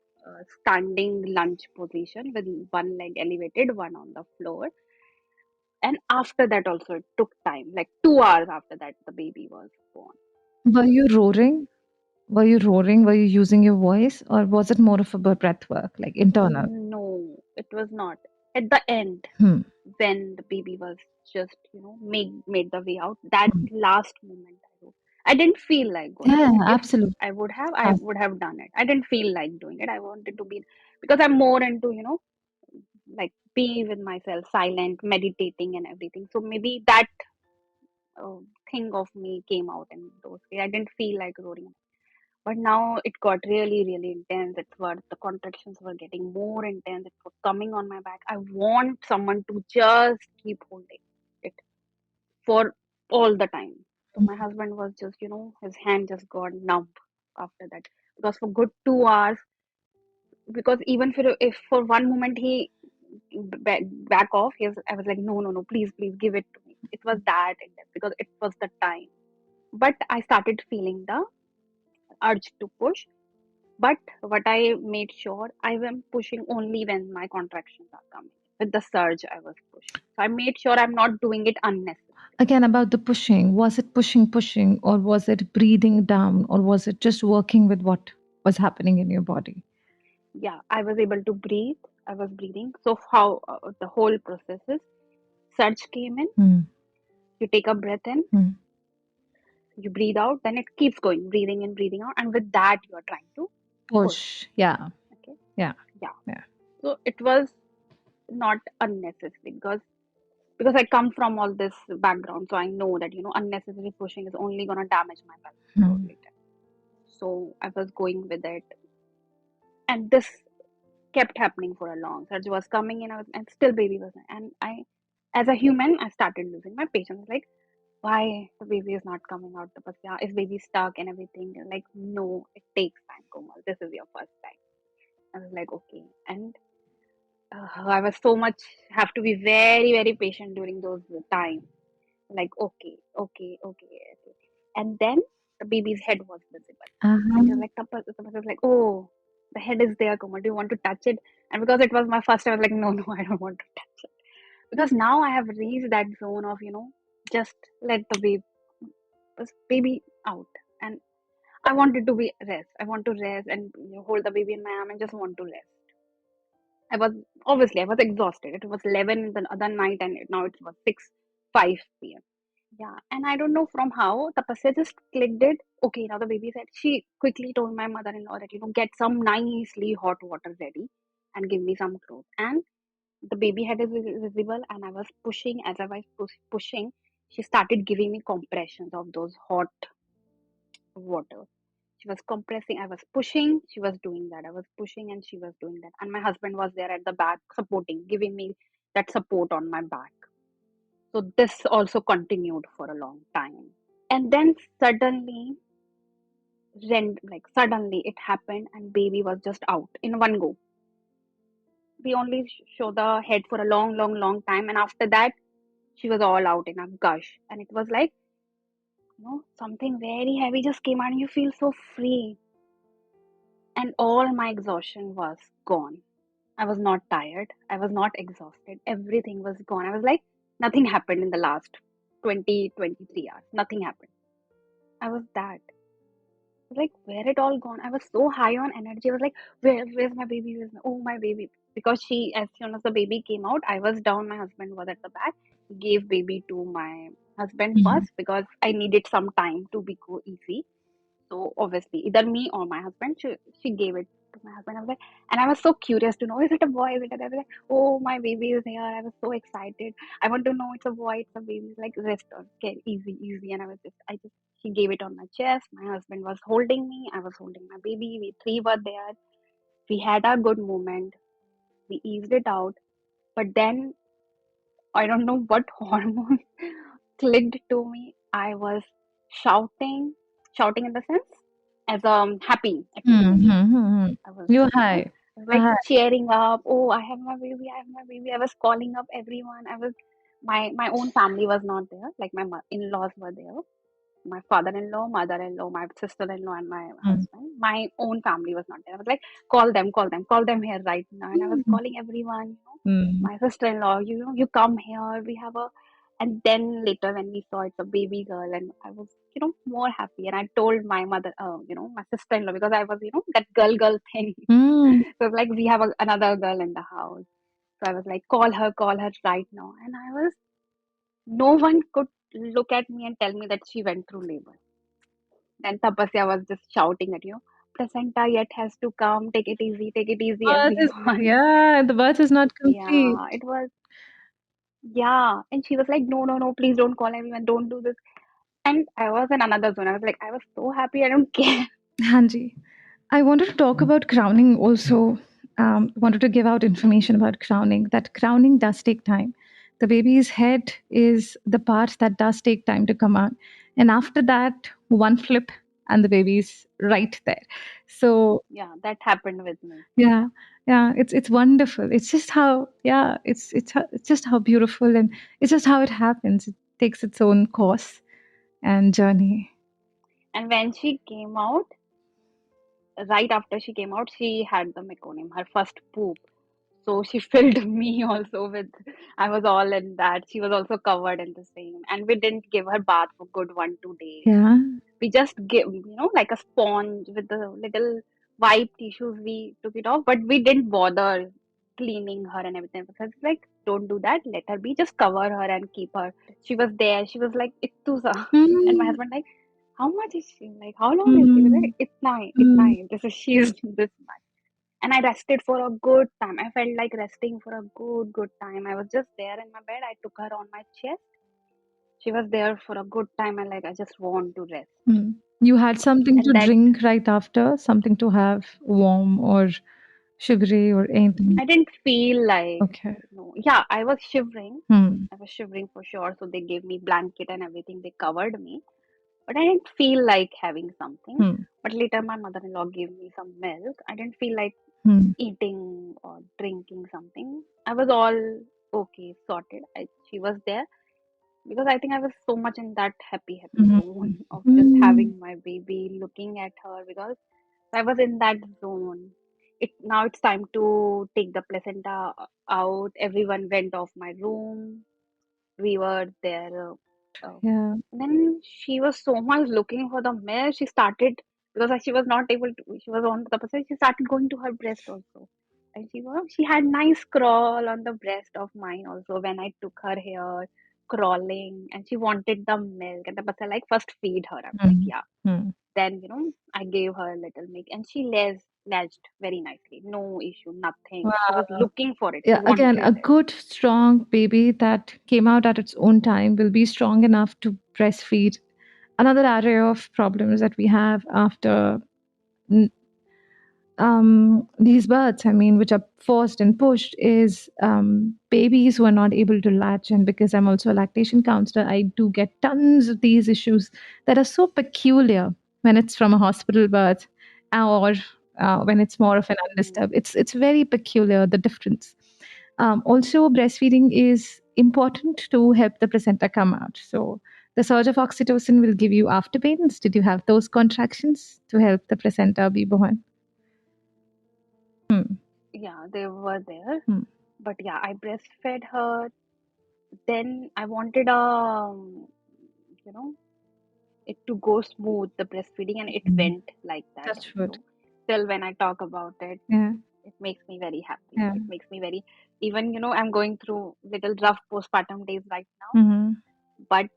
standing lunge position with one leg elevated, one on the floor. And after that, also, it took time, like 2 hours after that, the baby was born. Were you roaring? Were you roaring? Were you using your voice, or was it more of a breath work, like internal? No, it was not. At the end, Hmm. when the baby was just, made the way out, that Hmm. last moment, I didn't feel like going Yeah, with it. If absolutely. I would have done it. I didn't feel like doing it. I wanted to be, because I'm more into, like be with myself, silent, meditating, and everything. So maybe that uh, thing of me came out in those days. I didn't feel like roaring. But now it got really, really intense. The contractions were getting more intense. It was coming on my back. I want someone to just keep holding it for all the time. So my husband was just, his hand just got numb after that. Because for good 2 hours, because even if for one moment he back off, I was like, no, no, no, please, please give it to me. It was that intense because it was the time. But I started feeling the urge to push. But what I made sure, I am pushing only when my contractions are coming. With the surge, I was pushing. So I made sure I'm not doing it unnecessarily. Again, about the pushing, was it pushing, or was it breathing down, or was it just working with what was happening in your body? Yeah, I was able to breathe. I was breathing. So how the whole process is, surge came in, Hmm. you take a breath in, Hmm. you breathe out, then it keeps going, breathing in, breathing out. And with that, you are trying to push. Push. Yeah. Okay. Yeah. Yeah. Yeah. So it was not unnecessary because I come from all this background, so I know that unnecessary pushing is only gonna damage my pelvic floor Hmm. later. So I was going with it, and this kept happening for a long. Surgery was coming in, and still baby was, and as a human, I started losing my patience. Like, why the baby is not coming out? The Tapasia, is baby stuck and everything? Like, no, it takes time, Komal. This is your first time. I was like, okay, and I was so much have to be very, very patient during those times. Like, okay, okay, okay, okay. And then the baby's head was visible. And she was Uh-huh. like, Tapas was like, oh, the head is there, Komal. Do you want to touch it? And because it was my first, I was like, no, no, I don't want to touch it. Because now I have reached that zone of, just let the baby out. And I wanted to be rest. I want to rest and hold the baby in my arm and just want to rest. I was I was exhausted. It was 11 the other night and now it was 6 5 p.m. Yeah, and I don't know from how Tapasya just clicked it. Okay, now the baby said she quickly told my mother-in-law that get some nicely hot water ready and give me some clothes. And the baby head is visible, and I was pushing. As I was pushing, she started giving me compressions of those hot water. She was compressing, I was pushing, she was doing that. I was pushing and she was doing that. And my husband was there at the back supporting, giving me that support on my back. So this also continued for a long time. And then suddenly it happened and baby was just out in one go. We only show the head for a long, long, long time. And after that, she was all out in a gush. And it was like, something very heavy just came out and you feel so free. And all my exhaustion was gone. I was not tired. I was not exhausted. Everything was gone. I was like, nothing happened in the last 23 hours. Nothing happened. I was that. I was like, where it all gone? I was so high on energy. I was like, where's my baby? Oh, my baby. Because as soon as the baby came out, I was down. My husband was at the back. He gave baby to my husband Mhm. first because I needed some time to be go easy. So obviously, either me or my husband, she gave it to my husband. I was like, and I was so curious to know, is it a boy? Is it a girl? I was like, oh, my baby is here. I was so excited. I want to know it's a boy, it's a baby. Like rest, okay, easy, easy. And she gave it on my chest. My husband was holding me. I was holding my baby. We three were there. We had a good moment. We eased it out. But then I don't know what hormone clicked to me. I was shouting, shouting in the sense as happy at least. Mhm, mhm. I was, You're high. I was You're like high. cheering up. Oh, I have my baby! I have my baby! I was calling up everyone. My own family was not there. Like my in-laws were there. My father-in-law, mother-in-law, my sister-in-law, and my Mm. husband. My own family was not there. I was like, call them, call them, call them here right now. And I was Mm. calling everyone. Mm. My sister-in-law, you come here. We have a. And then later when we saw it's a baby girl, and I was, more happy. And I told my mother, my sister-in-law, because I was, that girl thing. Mm. So like we have another girl in the house. So I was like, call her right now. And no one could look at me and tell me that she went through labor. Then Tapasya was just shouting at placenta yet has to come. Take it easy, everyone. Yeah, the birth is not complete. Yeah, it was, yeah. And she was like, no, no, no, please don't call everyone. Don't do this. And I was in another zone. I was like, I was so happy. I don't care. Hanji, I wanted to talk about crowning also. Wanted to give out information about crowning. That crowning does take time. The baby's head is the part that does take time to come out. And after that, one flip and the baby's right there. So Yeah, that happened with me. yeah, yeah, it's wonderful. It's just how it's just how beautiful and it's just how it happens. It takes its own course and journey. And when she came out, right after she came out, she had the meconium, her first poop. So she filled me also with, I was all in that. She was also covered in the same. And we didn't give her bath for good 1 2 days. Yeah. We just give, like a sponge with the little wipe tissues. We took it off, but we didn't bother cleaning her and everything. Because it's like, don't do that. Let her be. Just cover her and keep her. She was there. She was like, Ittusa. And my Mm, husband like, how much is she? Like, how long is she? We're mm, like, Itna, mm, itna. This is, she is this much. And I rested for a good time. I felt like resting for a good time. I was just there in my bed. I took her on my chest. She was there for a good time, and like I just want to rest. mm. You had something And to that drink right after, something to have warm or sugary or anything. I didn't feel like, Okay. no. Yeah, I was shivering. Hmm. I was shivering for sure. So they gave me blanket and everything. They covered me, but I didn't feel like having something. Hmm. But later, my mother-in-law gave me some milk. I didn't feel like Hmm. eating or drinking something. I was all okay, sorted. She was there because I think I was so much in that happy Hmm. zone of just Hmm. having my baby, looking at her because I was in that zone. Now it's time to take the placenta out. Everyone went off my room. We were there. Yeah. Then she was so much looking for the milk. She started, because she was not able to. She was on the Tapasia. She started going to her breast also, and she had nice crawl on the breast of mine also. When I took her here, crawling, and she wanted the milk. And the Tapasia like, first feed her. I'm like, Mm. yeah. Mm. Then I gave her a little milk, and she latched very nicely. No issue, nothing. She was Wow. looking for it. She Yeah, again, a wanted it. good, strong baby that came out at its own time will be strong enough to breastfeed. Another area of problems that we have after these births, I mean, which are forced and pushed, is babies who are not able to latch. And because I'm also a lactation counselor, I do get tons of these issues that are so peculiar when it's from a hospital birth or when it's more of an undisturbed. Mm, It's very peculiar, the difference. Also, breastfeeding is important to help the placenta come out. So the surge of oxytocin will give you after pains. Did you have those contractions to help the placenta be born? Hmm. yeah, they were there. Hmm. But yeah, I breastfed her. Then I wanted you know, it to go smooth, the breastfeeding, and it Mm. went like that Touch wood. also. Still, when I talk about it, Yeah. it makes me very happy. Yeah. It makes me very, even, I'm going through little rough postpartum days right now, Mm-hmm. but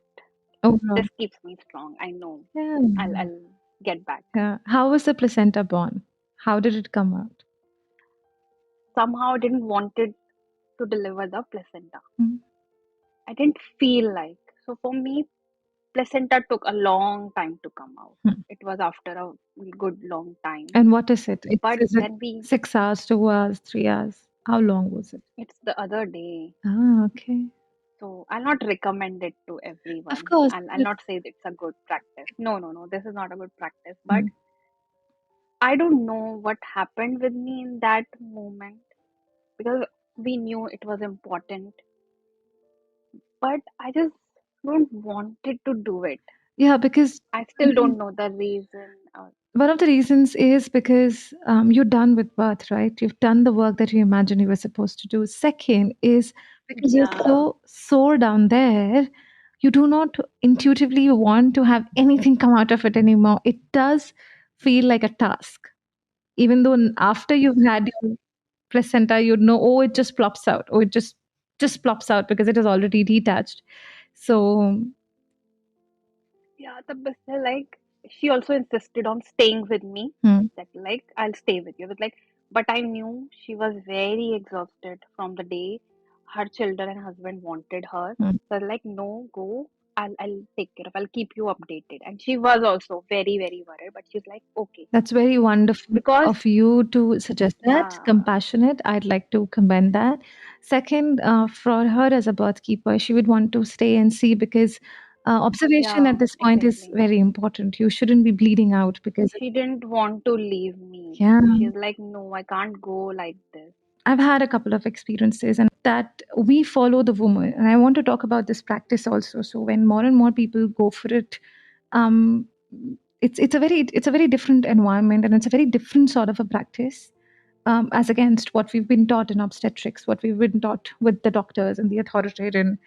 Overall. this keeps me strong. I know Yeah. I'll get back. Yeah. How was the placenta born? How did it come out? Somehow I didn't wanted to deliver the placenta. Mm. I didn't feel like. So for me, placenta took a long time to come out. Hmm. It was after a good long time. And what is it? But Is it then 6 hours, 2 hours, 3 hours? How long was it? it's the other day. Ah, okay. So I'll not recommend it to Of everyone. course. I'll not say it's a good practice. No, no, no. This is not a good practice. But Mm. I don't know what happened with me in that moment, because we knew it was important, but I just don't wanted to do it. Yeah, because I still don't know the reason. one of the reasons is because you're done with birth, right? You've done the work that you imagined you were supposed to do. Second is because you're Yeah, so sore down there, you do not intuitively want to have anything come out of it anymore. It does feel like a task. Even though after you've had your placenta, you'd know, oh, it just plops out, or it just plops out because it is already detached. So, yeah. The best, like, she also insisted on staying with me. hmm, That like, I'll stay with you. But like, but I knew she was very exhausted from the day her children and husband wanted her. hmm. So I was like, no, go. I'll take care of. I'll keep you updated. And she was also very very worried. But she's like, okay, That's very wonderful because of you to suggest that. yeah, Compassionate. I'd like to commend that. Second, for her as a birth keeper, she would want to stay and see because observation yeah, at this point is exactly. very important. You shouldn't be bleeding out because, She didn't want to leave me. yeah, She's like, no, I can't go like this. I've had a couple of experiences and that we follow the woman. And I want to talk about this practice also. So when more and more people go for it, um, it's a very different environment and it's a very different sort of a practice as against what we've been taught in obstetrics, what we've been taught with the doctors and the authoritarian,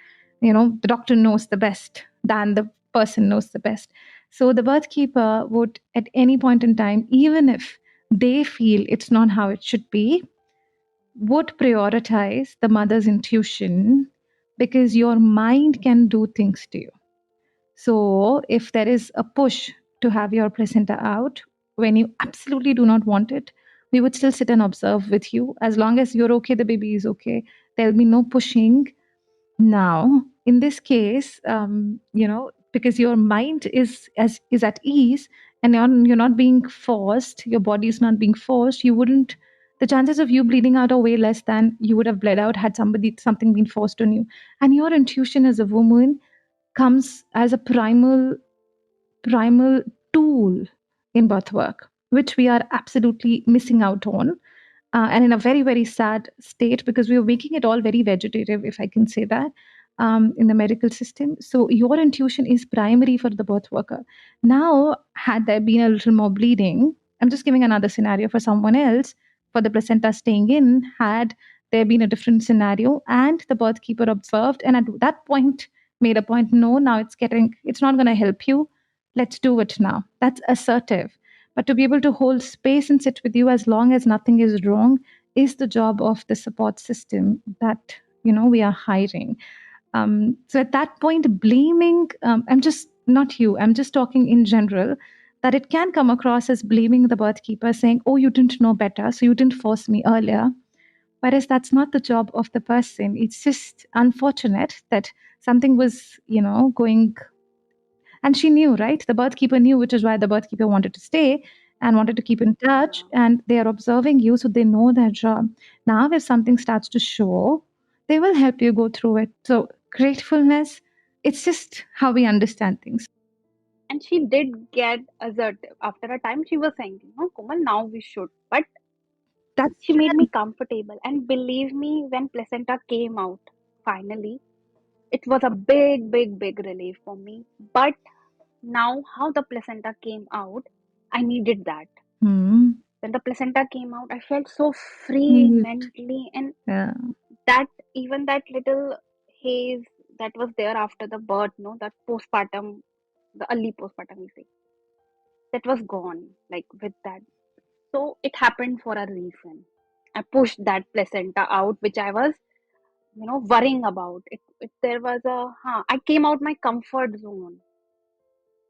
the doctor knows the best than the person knows the best. So the birth keeper would, at any point in time, even if they feel it's not how it should be, would prioritize the mother's intuition because your mind can do things to you. So, if there is a push to have your placenta out when you absolutely do not want it, we would still sit and observe with you. As long as you're okay, the baby is okay. There'll be no pushing. Now, in this case, because your mind is at ease and you're not being forced, your body is not being forced, you wouldn't. The chances of you bleeding out are way less than you would have bled out had something been forced on you. And your intuition as a woman comes as a primal tool in birth work, which we are absolutely missing out on, and in a very very sad state because we are making it all very vegetative, if I can say that, in the medical system. So your intuition is primary for the birth worker. Now, had there been a little more bleeding, I'm just giving another scenario for someone else. for the placenta staying in had there been a different scenario and the birth keeper observed and at that point made a point, no, now it's not going to help you, let's do it now. That's assertive. But to be able to hold space and sit with you as long as nothing is wrong is the job of the support system that we are hiring. So at that point, blaming, I'm just not you, I'm just talking in general, that it can come across as blaming the birth keeper, saying, oh, you didn't know better, so you didn't force me earlier. Whereas that's not the job of the person. It's just unfortunate that something was, going. And she knew, right? The birth keeper knew, which is why the birth keeper wanted to stay and wanted to keep in touch. Yeah. And they are observing you, so they know their job. Now, if something starts to show, they will help you go through it. So, gratefulness, it's just how we understand things. And she did get assertive. After a time, she was saying, Komal, now we should. But That's she made me strength. comfortable. And believe me, when placenta came out, finally, it was a big, big, big relief for me. But now, how the placenta came out, I needed that. Hmm. When the placenta came out, I felt so free Neat. mentally. And Yeah. that, even that little haze that was there after the birth, no, that postpartum, the early postpartum, we say, that was gone, like with that. So it happened for a reason. I pushed that placenta out, which I was, worrying about. If there was I came out my comfort zone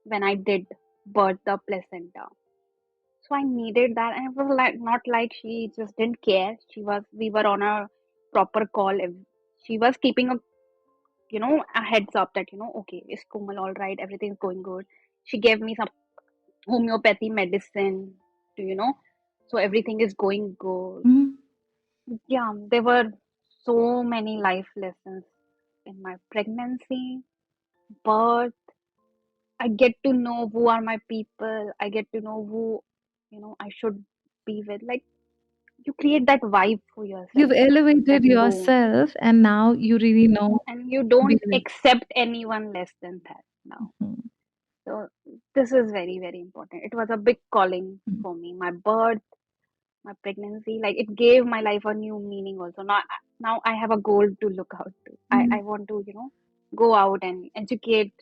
when I did birth the placenta. So I needed that, and it was like not like she just didn't care. We were on a proper call. She was keeping a heads up that, okay, is Komal all right? Everything's going good. She gave me some homeopathy medicine to, so everything is going good. Hmm. Yeah, there were so many life lessons in my pregnancy, birth. I get to know who are my people. I get to know who, I should be with. Like, you create that vibe for You've yourself, elevated that no, yourself, and now you really know and you to be don't with. accept anyone less than that now. Mhm. So this is very, very important. It was a big calling for me. My birth, my pregnancy, like it gave my life a new meaning also. Now I have a goal to look out to. I Mhm. want to, go out and educate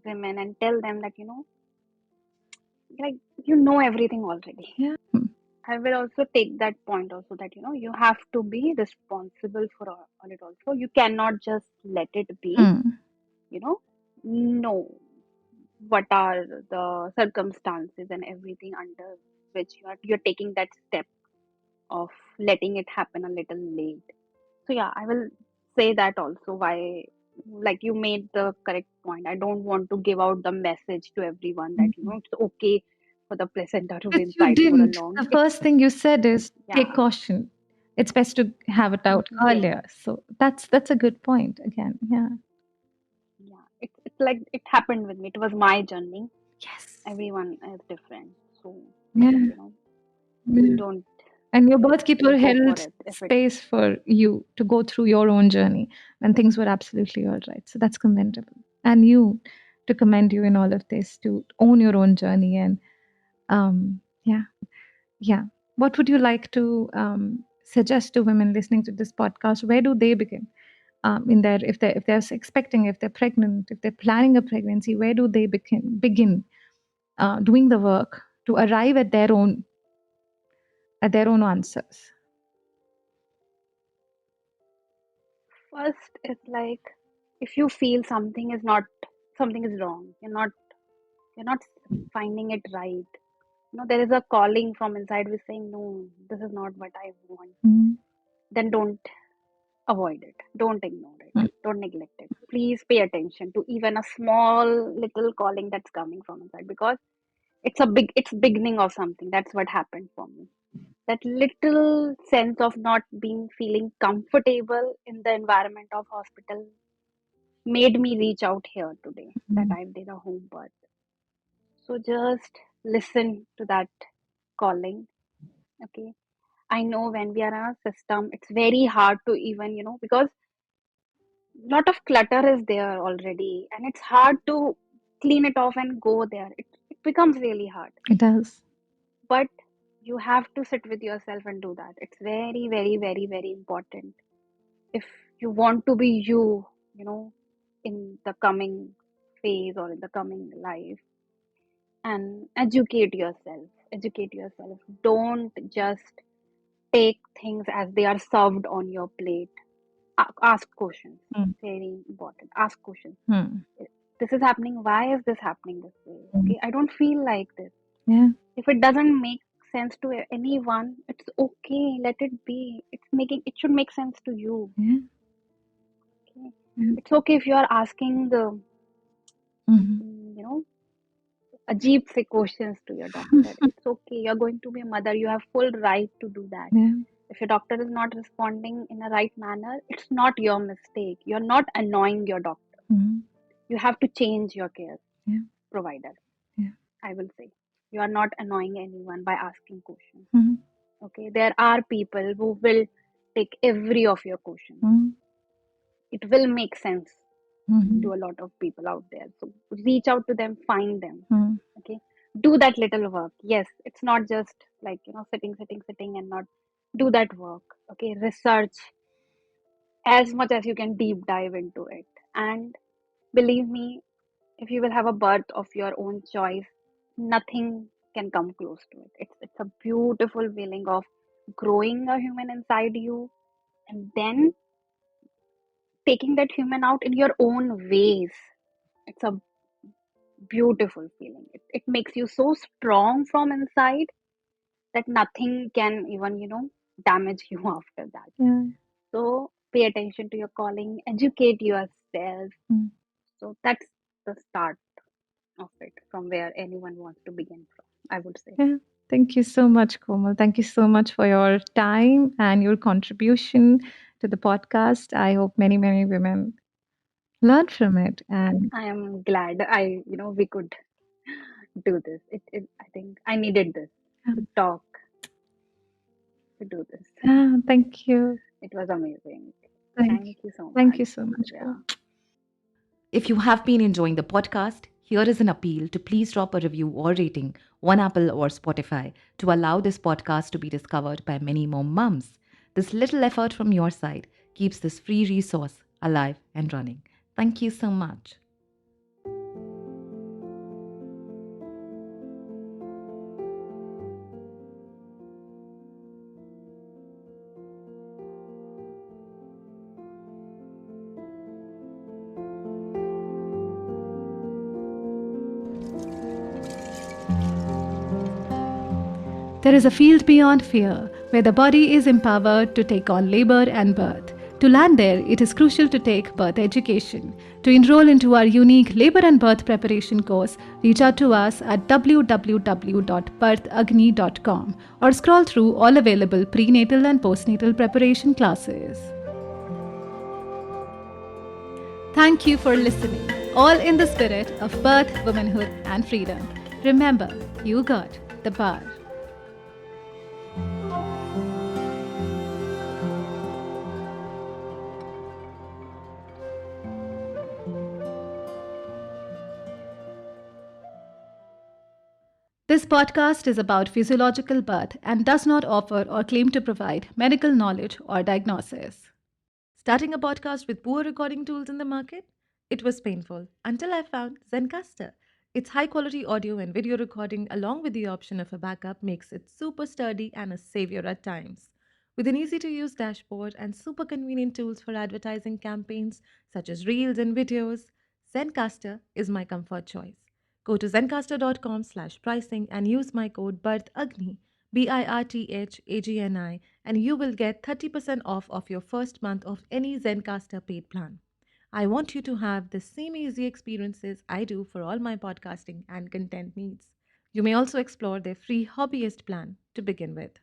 women and tell them that, like everything already. Yeah. I will also take that point also, that you have to be responsible for all it also. You cannot just let it be, Hmm. you know know what are the circumstances and everything under which you're taking that step of letting it happen a little late. So yeah, I will say that also, why, like, you made the correct point. I don't want to give out the message to everyone that Mhm. it's okay for the placenta to be Which you inside for a didn't. long. The It's first thing you said is take Yeah, caution. It's best to have it out yes, earlier. So that's a good point again. Yeah. yeah. It's like it happened with me. It was my journey. Yes. Everyone is different, so Yeah. you know Yeah. don't And your birth keeper go for held it if it. space for you to go through your own journey when things were absolutely all right. So that's commendable. And you, to commend you in all of this, to own your own journey. And yeah, yeah. What would you like to suggest to women listening to this podcast? Where do they begin? In their, if they're expecting, if they're pregnant, if they're planning a pregnancy, where do they begin doing the work to arrive at their own answers? First, it's like, if you feel something is wrong, you're not finding it right. There is a calling from inside which saying, no, this is not what I want. Mm, Then don't avoid it. Don't ignore it. mm, Don't neglect it. Please pay attention to even a small little calling that's coming from inside, because it's beginning of something. That's what happened for me. That little sense of not being feeling comfortable in the environment of hospital made me reach out here today, that mm, I did a home birth. So just listen to that calling. Okay. I know when we are in a system, it's very hard to even, because lot of clutter is there already, and it's hard to clean it off and go there. It becomes really hard. it does. But You have to sit with yourself and do that. It's very, very, very, very important. If you want to be you, you know, in the coming phase or in the coming life, and educate yourself. Educate yourself. Don't just take things as they are served on your plate. Ask questions. Mm, Very important. Ask questions. mm, This is happening. Why is this happening this way? mm. Okay, I don't feel like this. Yeah, If it doesn't make sense to anyone, it's okay. Let it be. It should make sense to you. yeah, Okay, yeah. it's okay if you are asking Mhm. you know ajeeb se questions to your doctor. It's okay. You're going to be a mother. You have full right to do that. Yeah. If your doctor is not responding in a right manner, it's not your mistake. You're not annoying your doctor. Mhm. You have to change your care Yeah, provider. yeah. I will say you are not annoying anyone by asking questions. Mhm. Okay, there are people who will take every of your questions. Mhm. It will make sense Mhm. to a lot of people out there. So reach out to them, find them. Mhm. Okay, do that little work. Yes, it's not just like sitting and not do that work. Okay, research as much as you can, deep dive into it, and believe me, if you will have a birth of your own choice, nothing can come close to it. It's a beautiful feeling of growing a human inside you, and then taking that human out in your own ways. It's a beautiful feeling. It makes you so strong from inside that nothing can even damage you after that. Yeah. So pay attention to your calling, educate yourself. Mm. So that's the start of it, from where anyone wants to begin from, I would say. Yeah. Thank you so much, Komal. Thank you so much for your time and your contribution to the podcast. I hope many, many women learn from it. And I am glad we could do this. I think I needed this to talk, to do this. thank you. It was amazing. Thank you. Thank you so Thank much. you so much, Yeah. Komal. If you have been enjoying the podcast, here is an appeal to please drop a review or rating on Apple or Spotify to allow this podcast to be discovered by many more mums. This little effort from your side keeps this free resource alive and running. Thank you so much. There is a field beyond fear, where the body is empowered to take on labor and birth. To land there, it is crucial to take birth education. To enroll into our unique labor and birth preparation course, reach out to us at www.birthagni.com or scroll through all available prenatal and postnatal preparation classes. Thank you for listening, all in the spirit of birth, womanhood, and freedom. Remember, you got the bar. This podcast is about physiological birth and does not offer or claim to provide medical knowledge or diagnosis. Starting a podcast with poor recording tools in the market? It was painful until I found Zencaster. Its high quality audio and video recording, along with the option of a backup, makes it super sturdy and a savior at times. With an easy to use dashboard and super convenient tools for advertising campaigns such as reels and videos, Zencaster is my comfort choice. Go to zencaster.com/pricing and use my code BIRTHAGNI, BIRTHAGNI, and you will get 30% off of your first month of any Zencaster paid plan. I want you to have the same easy experiences I do for all my podcasting and content needs. You may also explore their free hobbyist plan to begin with.